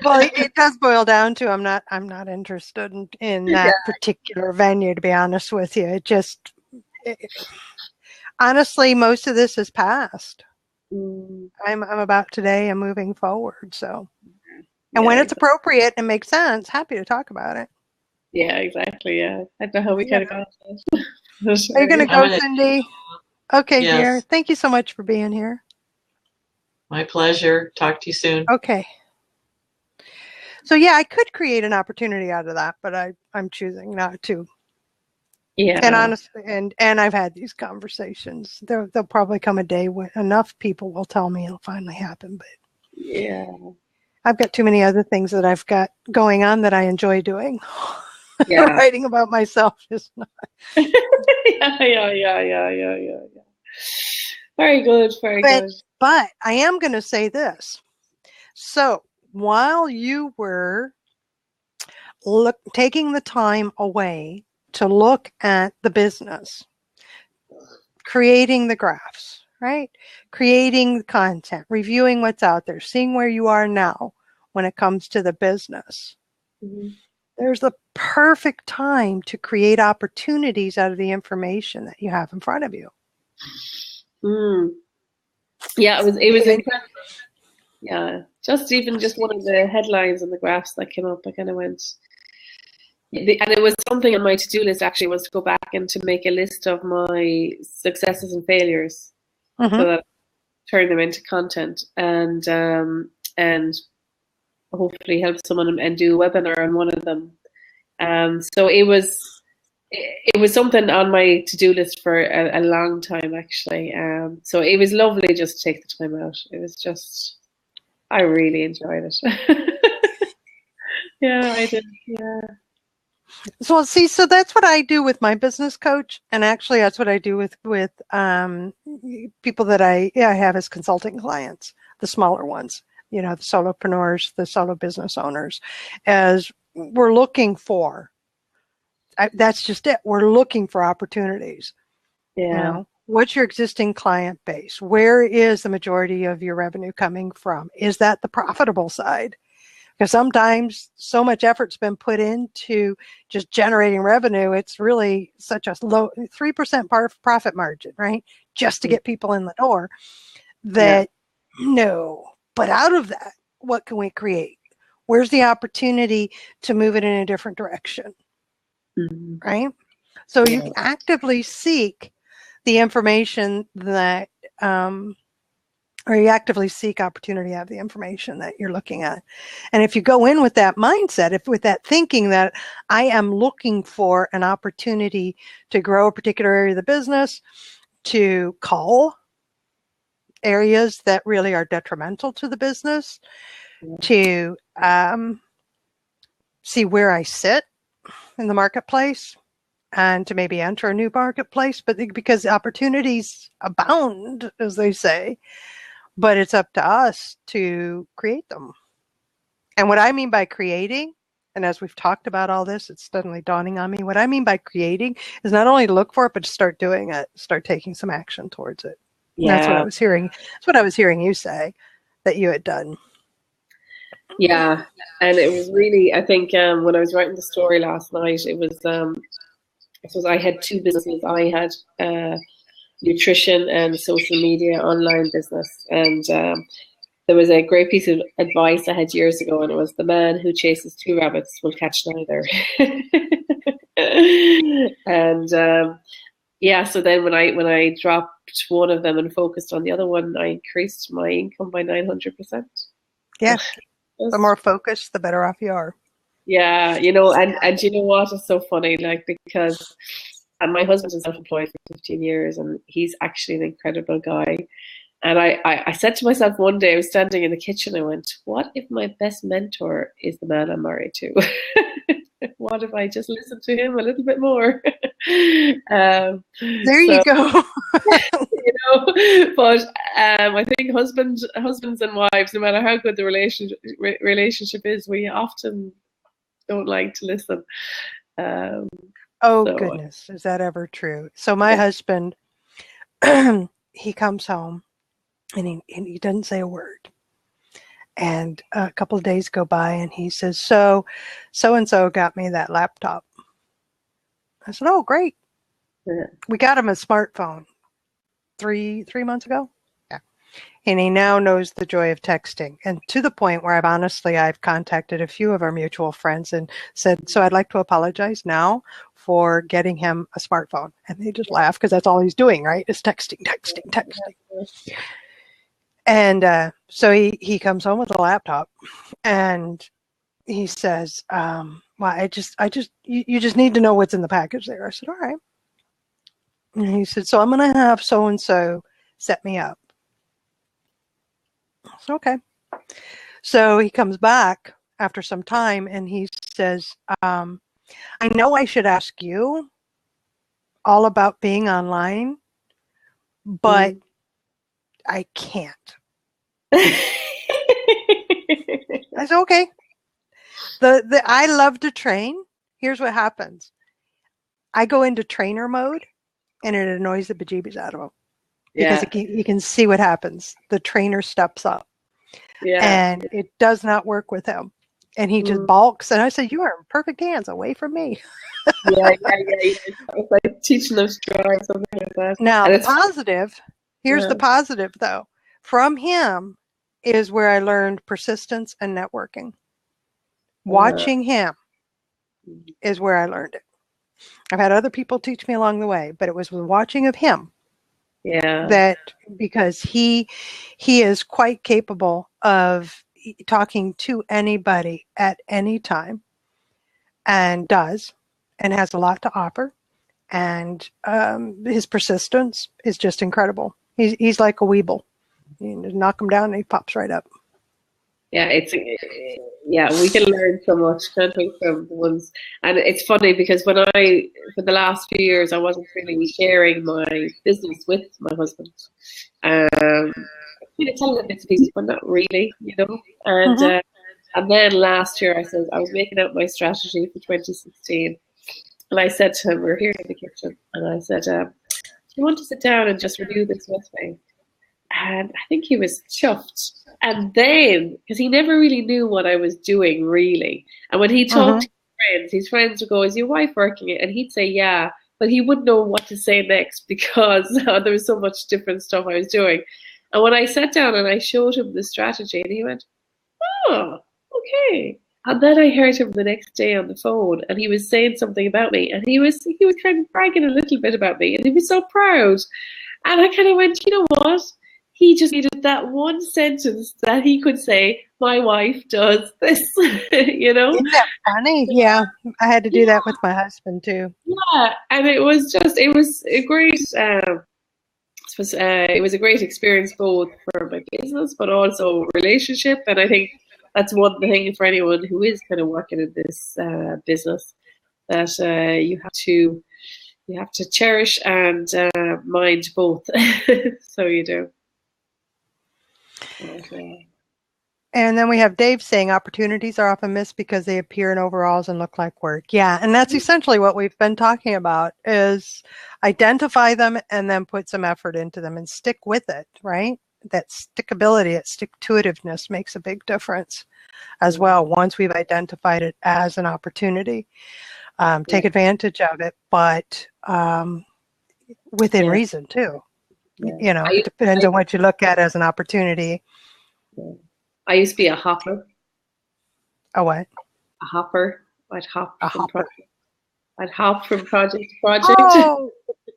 Speaker 1: Well, it does boil down to I'm not interested in that particular venue, to be honest with you. Honestly, most of this is past. I'm about today and moving forward. So, and when it's appropriate and makes sense, happy to talk about it.
Speaker 3: Yeah, exactly. Yeah, I don't know how we kind of got that.
Speaker 1: Are you going to go, Cindy? Okay,
Speaker 2: yes.
Speaker 1: dear. Thank you so much for being here.
Speaker 2: My pleasure. Talk to you soon.
Speaker 1: Okay. So yeah, I could create an opportunity out of that, but I'm choosing not to.
Speaker 3: Yeah.
Speaker 1: And honestly, and I've had these conversations. There'll probably come a day when enough people will tell me it'll finally happen. But
Speaker 3: yeah,
Speaker 1: I've got too many other things that I've got going on that I enjoy doing. Yeah. Writing about myself is not.
Speaker 3: Yeah. Very good.
Speaker 1: But I am going to say this. So while you were taking the time away to look at the business, creating the graphs, right? Creating the content, reviewing what's out there, seeing where you are now when it comes to the business. Mm-hmm. There's the perfect time to create opportunities out of the information that you have in front of you.
Speaker 3: Yeah, it was incredible. Yeah, just one of the headlines and the graphs that came up, I kind of went. And it was something on my to-do list actually, was to go back and to make a list of my successes and failures, so that I turn them into content and hopefully help someone and do a webinar on one of them. So it was something on my to-do list for a long time actually. So it was lovely just to take the time out. It was just, I really enjoyed it. Yeah, I did. Yeah.
Speaker 1: So that's what I do with my business coach, and actually that's what I do with people that I have as consulting clients, the smaller ones, the solopreneurs, the solo business owners, as we're looking for. That's just it. We're looking for opportunities.
Speaker 3: Yeah.
Speaker 1: What's your existing client base? Where is the majority of your revenue coming from? Is that the profitable side? Because sometimes so much effort's been put into just generating revenue. It's really such a low 3% profit margin, right? Just to get people in the door. That no, but out of that, what can we create? Where's the opportunity to move it in a different direction? Right? So you actively seek the information that, or you actively seek opportunity out of the information that you're looking at. And if you go in with that mindset, with that thinking that I am looking for an opportunity to grow a particular area of the business, to cull areas that really are detrimental to the business, to see where I sit in the marketplace, and to maybe enter a new marketplace, but because opportunities abound, as they say, but it's up to us to create them. And what I mean by creating, and as we've talked about all this, it's suddenly dawning on me, what I mean by creating is not only to look for it, but to start doing it, start taking some action towards it. Yeah. That's what I was hearing. That's what I was hearing you say that you had done.
Speaker 3: Yeah. And it was really, I think when I was writing the story last night, it was, I suppose I had two businesses. I had nutrition and social media online business. And there was a great piece of advice I had years ago, and it was, the man who chases two rabbits will catch neither. And so then when I dropped one of them and focused on the other one, I increased my income by 900%.
Speaker 1: Yeah. The more focused, the better off you are.
Speaker 3: Yeah, you know, and you know what? It's so funny, like, because my husband is self-employed for 15 years, and he's actually an incredible guy. And I said to myself one day, I was standing in the kitchen, I went, what if my best mentor is the man I'm married to? What if I just listen to him a little bit more?
Speaker 1: There you go.
Speaker 3: You know, but I think husbands and wives, no matter how good the relationship is, we often don't like to listen.
Speaker 1: Goodness, is that ever true? So my husband, he comes home and he doesn't say a word. And a couple of days go by and he says, so-and-so got me that laptop. I said, oh, great.
Speaker 3: Yeah.
Speaker 1: We got him a smartphone three months ago. Yeah. And he now knows the joy of texting. And to the point where I've contacted a few of our mutual friends and said, so I'd like to apologize now for getting him a smartphone. And they just laugh because that's all he's doing, right? Is texting.
Speaker 3: Yeah.
Speaker 1: And so he comes home with a laptop and he says, well, you just need to know what's in the package there. I said, all right. And he said, so I'm going to have so-and-so set me up. I said, okay. So he comes back after some time and he says, I know I should ask you all about being online, but I can't. I said, okay. I love to train. Here's what happens. I go into trainer mode and it annoys the bejeebies out of him. Because you can see what happens. The trainer steps up. Yeah. And it does not work with him. And he just balks. And I said, you are in perfect hands, away from me.
Speaker 3: Yeah. It's like teaching them to drive, something like that.
Speaker 1: Now, the positive, here's the positive, though. From him is where I learned persistence and networking. Watching him is where I learned it. I've had other people teach me along the way, but it was with watching of him.
Speaker 3: Yeah.
Speaker 1: That because he is quite capable of talking to anybody at any time, and does, and has a lot to offer, and his persistence is just incredible. He's like a weeble. You just knock him down and he pops right up.
Speaker 3: Yeah, we can learn so much, can't we, from the ones. And it's funny because for the last few years, I wasn't really sharing my business with my husband. Telling him bits and pieces, but not really, you know. And then last year, I said I was making out my strategy for 2016, and I said to him, we're here in the kitchen, and I said, do you want to sit down and just review this with me? And I think he was chuffed. And then, because he never really knew what I was doing, really. And when he talked to his friends would go, is your wife working it? And he'd say, yeah. But he wouldn't know what to say next because there was so much different stuff I was doing. And when I sat down and I showed him the strategy, and he went, oh, okay. And then I heard him the next day on the phone, and he was saying something about me. And he was kind of bragging a little bit about me. And he was so proud. And I kind of went, you know what? He just needed that one sentence that he could say, my wife does this, you know? Isn't
Speaker 1: that funny? Yeah. I had to do that with my husband too.
Speaker 3: Yeah. And it was a great, it was a great experience both for my business, but also relationship. And I think that's one thing for anyone who is kind of working in this business, that you have to cherish and mind both. So you do. Okay.
Speaker 1: And then we have Dave saying opportunities are often missed because they appear in overalls and look like work. Yeah, and that's essentially what we've been talking about, is identify them and then put some effort into them and stick with it, right? That stickability, that stick-to-itiveness makes a big difference as well once we've identified it as an opportunity. Take advantage of it, but within reason too.
Speaker 3: Yeah.
Speaker 1: You know, it depends on what you look at as an opportunity.
Speaker 3: Yeah. I used to be a hopper.
Speaker 1: A what?
Speaker 3: A hopper. I'd hop
Speaker 1: A
Speaker 3: from
Speaker 1: hopper.
Speaker 3: I'd hop from project to project.
Speaker 1: Oh,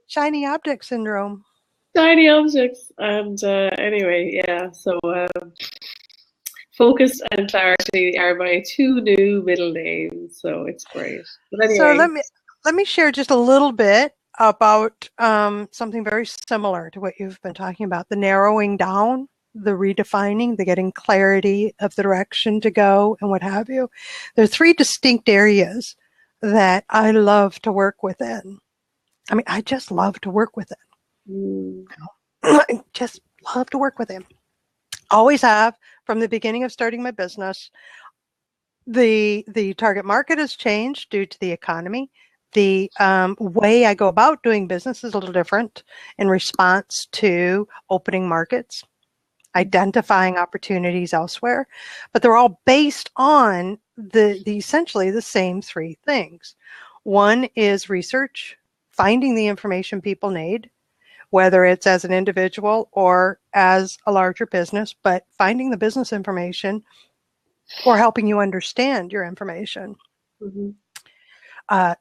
Speaker 1: shiny object syndrome.
Speaker 3: Tiny objects. And anyway, yeah. So focus and clarity are my two new middle names. So it's great. But anyway.
Speaker 1: So let me share just a little bit about something very similar to what you've been talking about, the narrowing down, the redefining, the getting clarity of the direction to go and what have you. There are three distinct areas that I love to work within. I mean, I just love to work with it. I just love to work with him. Always have from the beginning of starting my business. The target market has changed due to the economy. The way I go about doing business is a little different in response to opening markets, identifying opportunities elsewhere, but they're all based on the essentially the same three things. One is research, finding the information people need, whether it's as an individual or as a larger business, but finding the business information or helping you understand your information.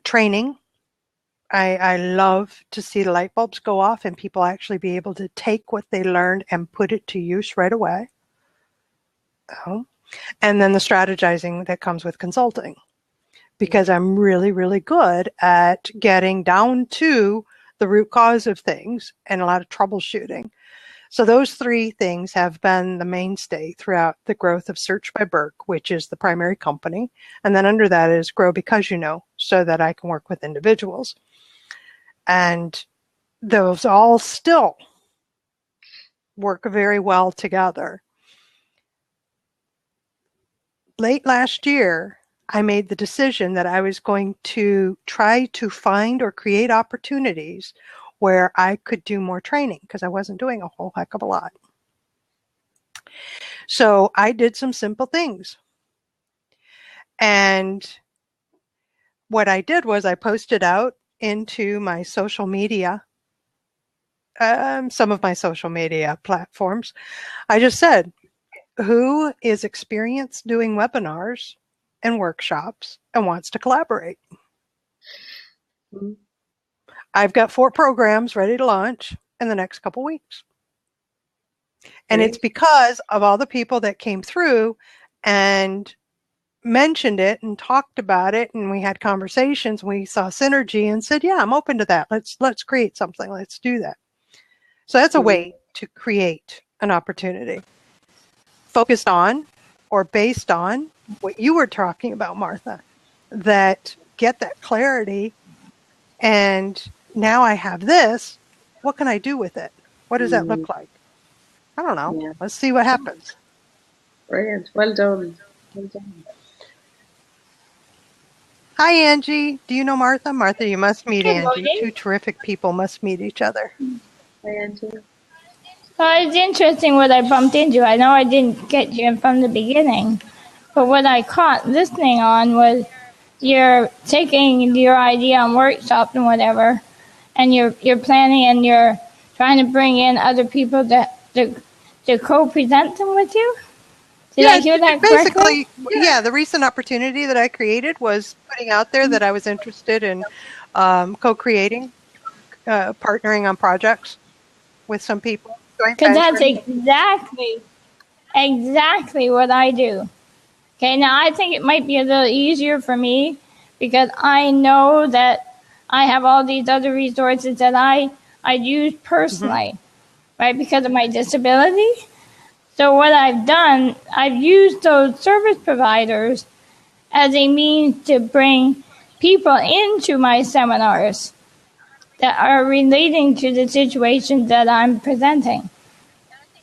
Speaker 1: Training. I love to see the light bulbs go off and people actually be able to take what they learned and put it to use right away. And then the strategizing that comes with consulting, because I'm really, really good at getting down to the root cause of things and a lot of troubleshooting. So those three things have been the mainstay throughout the growth of Search by Burke, which is the primary company. And then under that is Grow Because You Know, so that I can work with individuals. And those all still work very well together. Late last year, I made the decision that I was going to try to find or create opportunities where I could do more training because I wasn't doing a whole heck of a lot. So I did some simple things. And what I did was I posted out into my social media, some of my social media platforms. I just said, who is experienced doing webinars and workshops and wants to collaborate? I've got 4 programs ready to launch in the next couple weeks. And it's because of all the people that came through and mentioned it and talked about it, and we had conversations, we saw synergy and said, yeah, I'm open to that. Let's create something. Let's do that. So that's a way to create an opportunity focused on or based on what you were talking about, Martha, that get that clarity. And now I have this. What can I do with it? What does that look like? I don't know. Yeah. Let's see what happens.
Speaker 3: Brilliant. Well done. Well done.
Speaker 1: Hi, Angie. Do you know Martha? Martha, you must meet
Speaker 4: Good
Speaker 1: Angie.
Speaker 4: morning.
Speaker 1: 2 terrific people must meet each other.
Speaker 3: Hi, Angie.
Speaker 4: It's interesting what I bumped into. I know I didn't get you from the beginning, but what I caught listening on was you're taking your idea on workshops and whatever, and you're planning and you're trying to bring in other people to co-present them with you. Did I hear that correctly?
Speaker 1: Yeah, the recent opportunity that I created was putting out there that I was interested in co-creating, partnering on projects with some people.
Speaker 4: Because that's exactly what I do. Okay, now I think it might be a little easier for me because I know that I have all these other resources that I use personally, right, because of my disability. So what I've done, I've used those service providers as a means to bring people into my seminars that are relating to the situations that I'm presenting,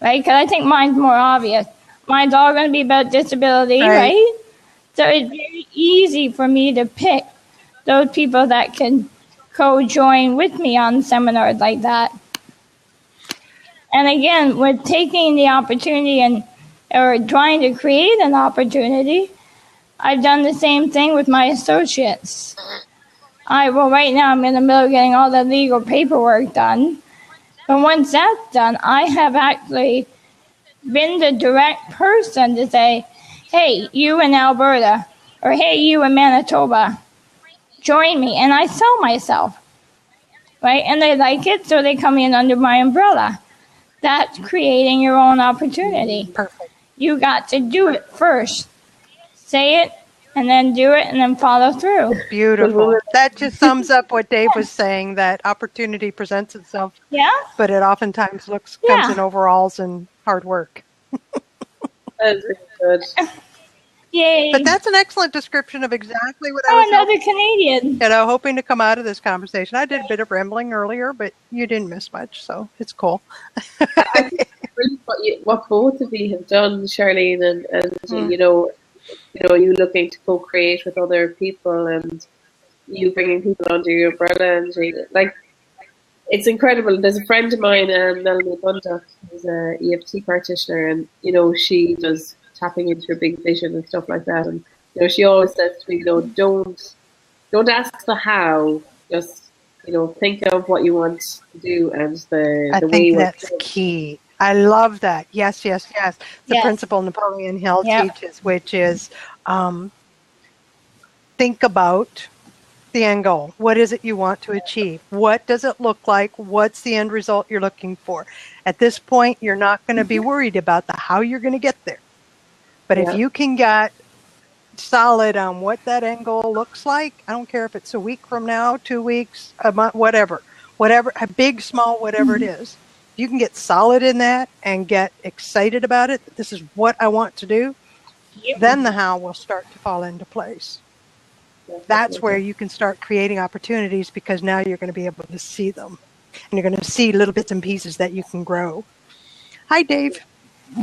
Speaker 4: right? Because I think mine's more obvious. Mine's all going to be about disability, right? So it's very easy for me to pick those people that can co-join with me on seminars like that. And again, with taking the opportunity or trying to create an opportunity, I've done the same thing with my associates. right now I'm in the middle of getting all the legal paperwork done. But once that's done, I have actually been the direct person to say, hey, you in Alberta, or hey, you in Manitoba, join me. And I sell myself, right? And they like it, so they come in under my umbrella. That's creating your own opportunity.
Speaker 1: Perfect.
Speaker 4: You got to do it first. Say it, and then do it, and then follow through.
Speaker 1: Beautiful. That just sums up what Dave was saying, that opportunity presents itself,
Speaker 4: Yeah?
Speaker 1: but it oftentimes comes in overalls and hard work.
Speaker 3: That's really good.
Speaker 4: Yay.
Speaker 1: But that's an excellent description of exactly what I was
Speaker 4: another Canadian.
Speaker 1: hoping to come out of this conversation. I did a bit of rambling earlier, but you didn't miss much, so it's cool.
Speaker 3: I think really what both of you have done, Charlene, and you know, you looking to co-create with other people, and you bringing people under your umbrella, and like, it's incredible. There's a friend of mine, Melanie Bundock, who's a EFT practitioner, and she does tapping into your big vision and stuff like that. And she always says to me, don't ask the how, just think of what you want to do and the way. I think
Speaker 1: that's key. I love that. Yes. The principle Napoleon Hill teaches, which is think about the end goal. What is it you want to achieve? What does it look like? What's the end result you're looking for? At this point, you're not going to be worried about the how you're going to get there. But if you can get solid on what that end goal looks like, I don't care if it's a week from now, 2 weeks, a month, whatever, a big, small, whatever it is, you can get solid in that and get excited about it. This is what I want to do. Then the how will start to fall into place. That's where you can start creating opportunities, because now you're going to be able to see them. And you're going to see little bits and pieces that you can grow. Hi, Dave.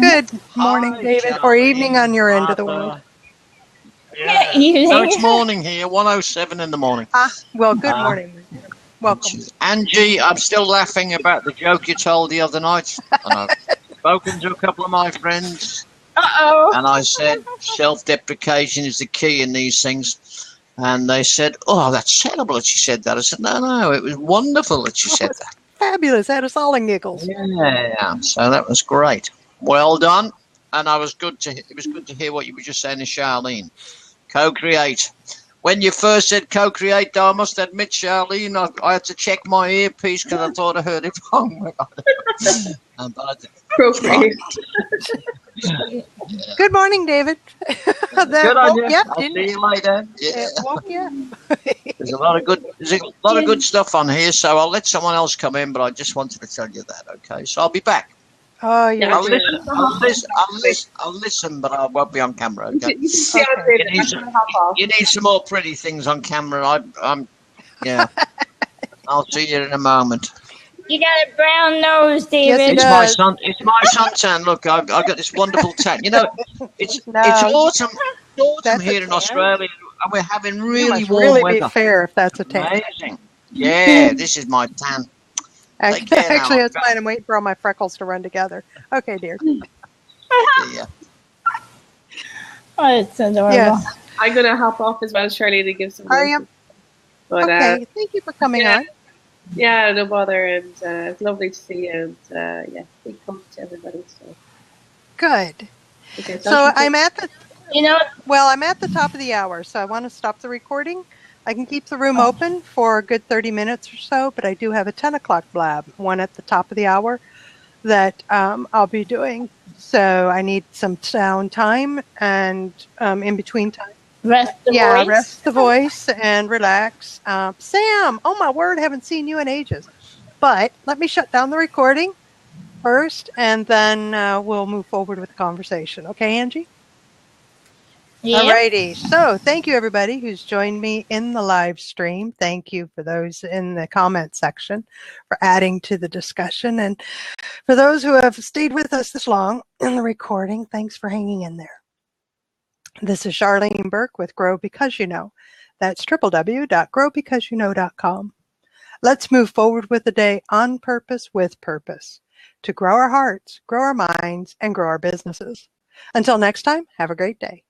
Speaker 1: Good morning, David, or evening on your end of the world.
Speaker 5: Yeah. No, it's morning here, 1:07 in the morning.
Speaker 1: Well, good morning. Welcome.
Speaker 5: Angie, I'm still laughing about the joke you told the other night. And I've spoken to a couple of my friends. And I said, self-deprecation is the key in these things. And they said, oh, that's terrible that she said that. I said, no, it was wonderful that she said that.
Speaker 1: Fabulous. Had us all in giggles.
Speaker 5: Yeah, so that was great. Well done. And it was good to hear what you were just saying to Charlene. Co-create. When you first said co-create, though, I must admit, Charlene, I had to check my earpiece because I thought I heard it wrong.
Speaker 3: Procreate.
Speaker 1: Good morning, David.
Speaker 5: Good on you. I'll see you later. Yeah. There's a lot of good stuff on here, so I'll let someone else come in, but I just wanted to tell you that, okay? So I'll be back.
Speaker 1: Oh, yeah.
Speaker 5: I'll listen, but I won't be on camera. Okay? You need some more pretty things on camera. Yeah. I'll see you in a moment.
Speaker 4: You got a brown nose, David.
Speaker 1: Yes,
Speaker 5: it's my suntan. Look, I've got this wonderful tan. It's autumn here in Australia, and we're having really warm weather.
Speaker 1: Be fair if that's a tan.
Speaker 5: Amazing. Yeah, this is my tan.
Speaker 1: Actually, it's fine. I'm waiting for all my freckles to run together. Okay, dear.
Speaker 5: Yeah.
Speaker 4: Oh, it's adorable.
Speaker 1: Yes.
Speaker 3: I'm going to hop off as well, Shirley, to give some.
Speaker 1: Are you?
Speaker 3: But,
Speaker 1: okay, thank you for coming on.
Speaker 3: Yeah, no bother, and it's lovely to see you, and big hug to everybody. So.
Speaker 1: Good.
Speaker 3: Okay,
Speaker 1: so I'm at the, I'm at the
Speaker 3: Mm-hmm.
Speaker 1: top of the hour, so I want to stop the recording. I can keep the room open for a good 30 minutes or so, but I do have a 10 o'clock blab, one at the top of the hour that I'll be doing. So I need some sound time and in between time.
Speaker 4: Rest the
Speaker 1: voice and relax. Sam, oh my word, haven't seen you in ages. But let me shut down the recording first, and then we'll move forward with the conversation. Okay, Angie?
Speaker 4: Yeah.
Speaker 1: Alrighty. So thank you, everybody who's joined me in the live stream. Thank you for those in the comment section for adding to the discussion. And for those who have stayed with us this long in the recording, thanks for hanging in there. This is Charlene Burke with Grow Because You Know. That's www.growbecauseyouknow.com. Let's move forward with the day on purpose with purpose to grow our hearts, grow our minds, and grow our businesses. Until next time, have a great day.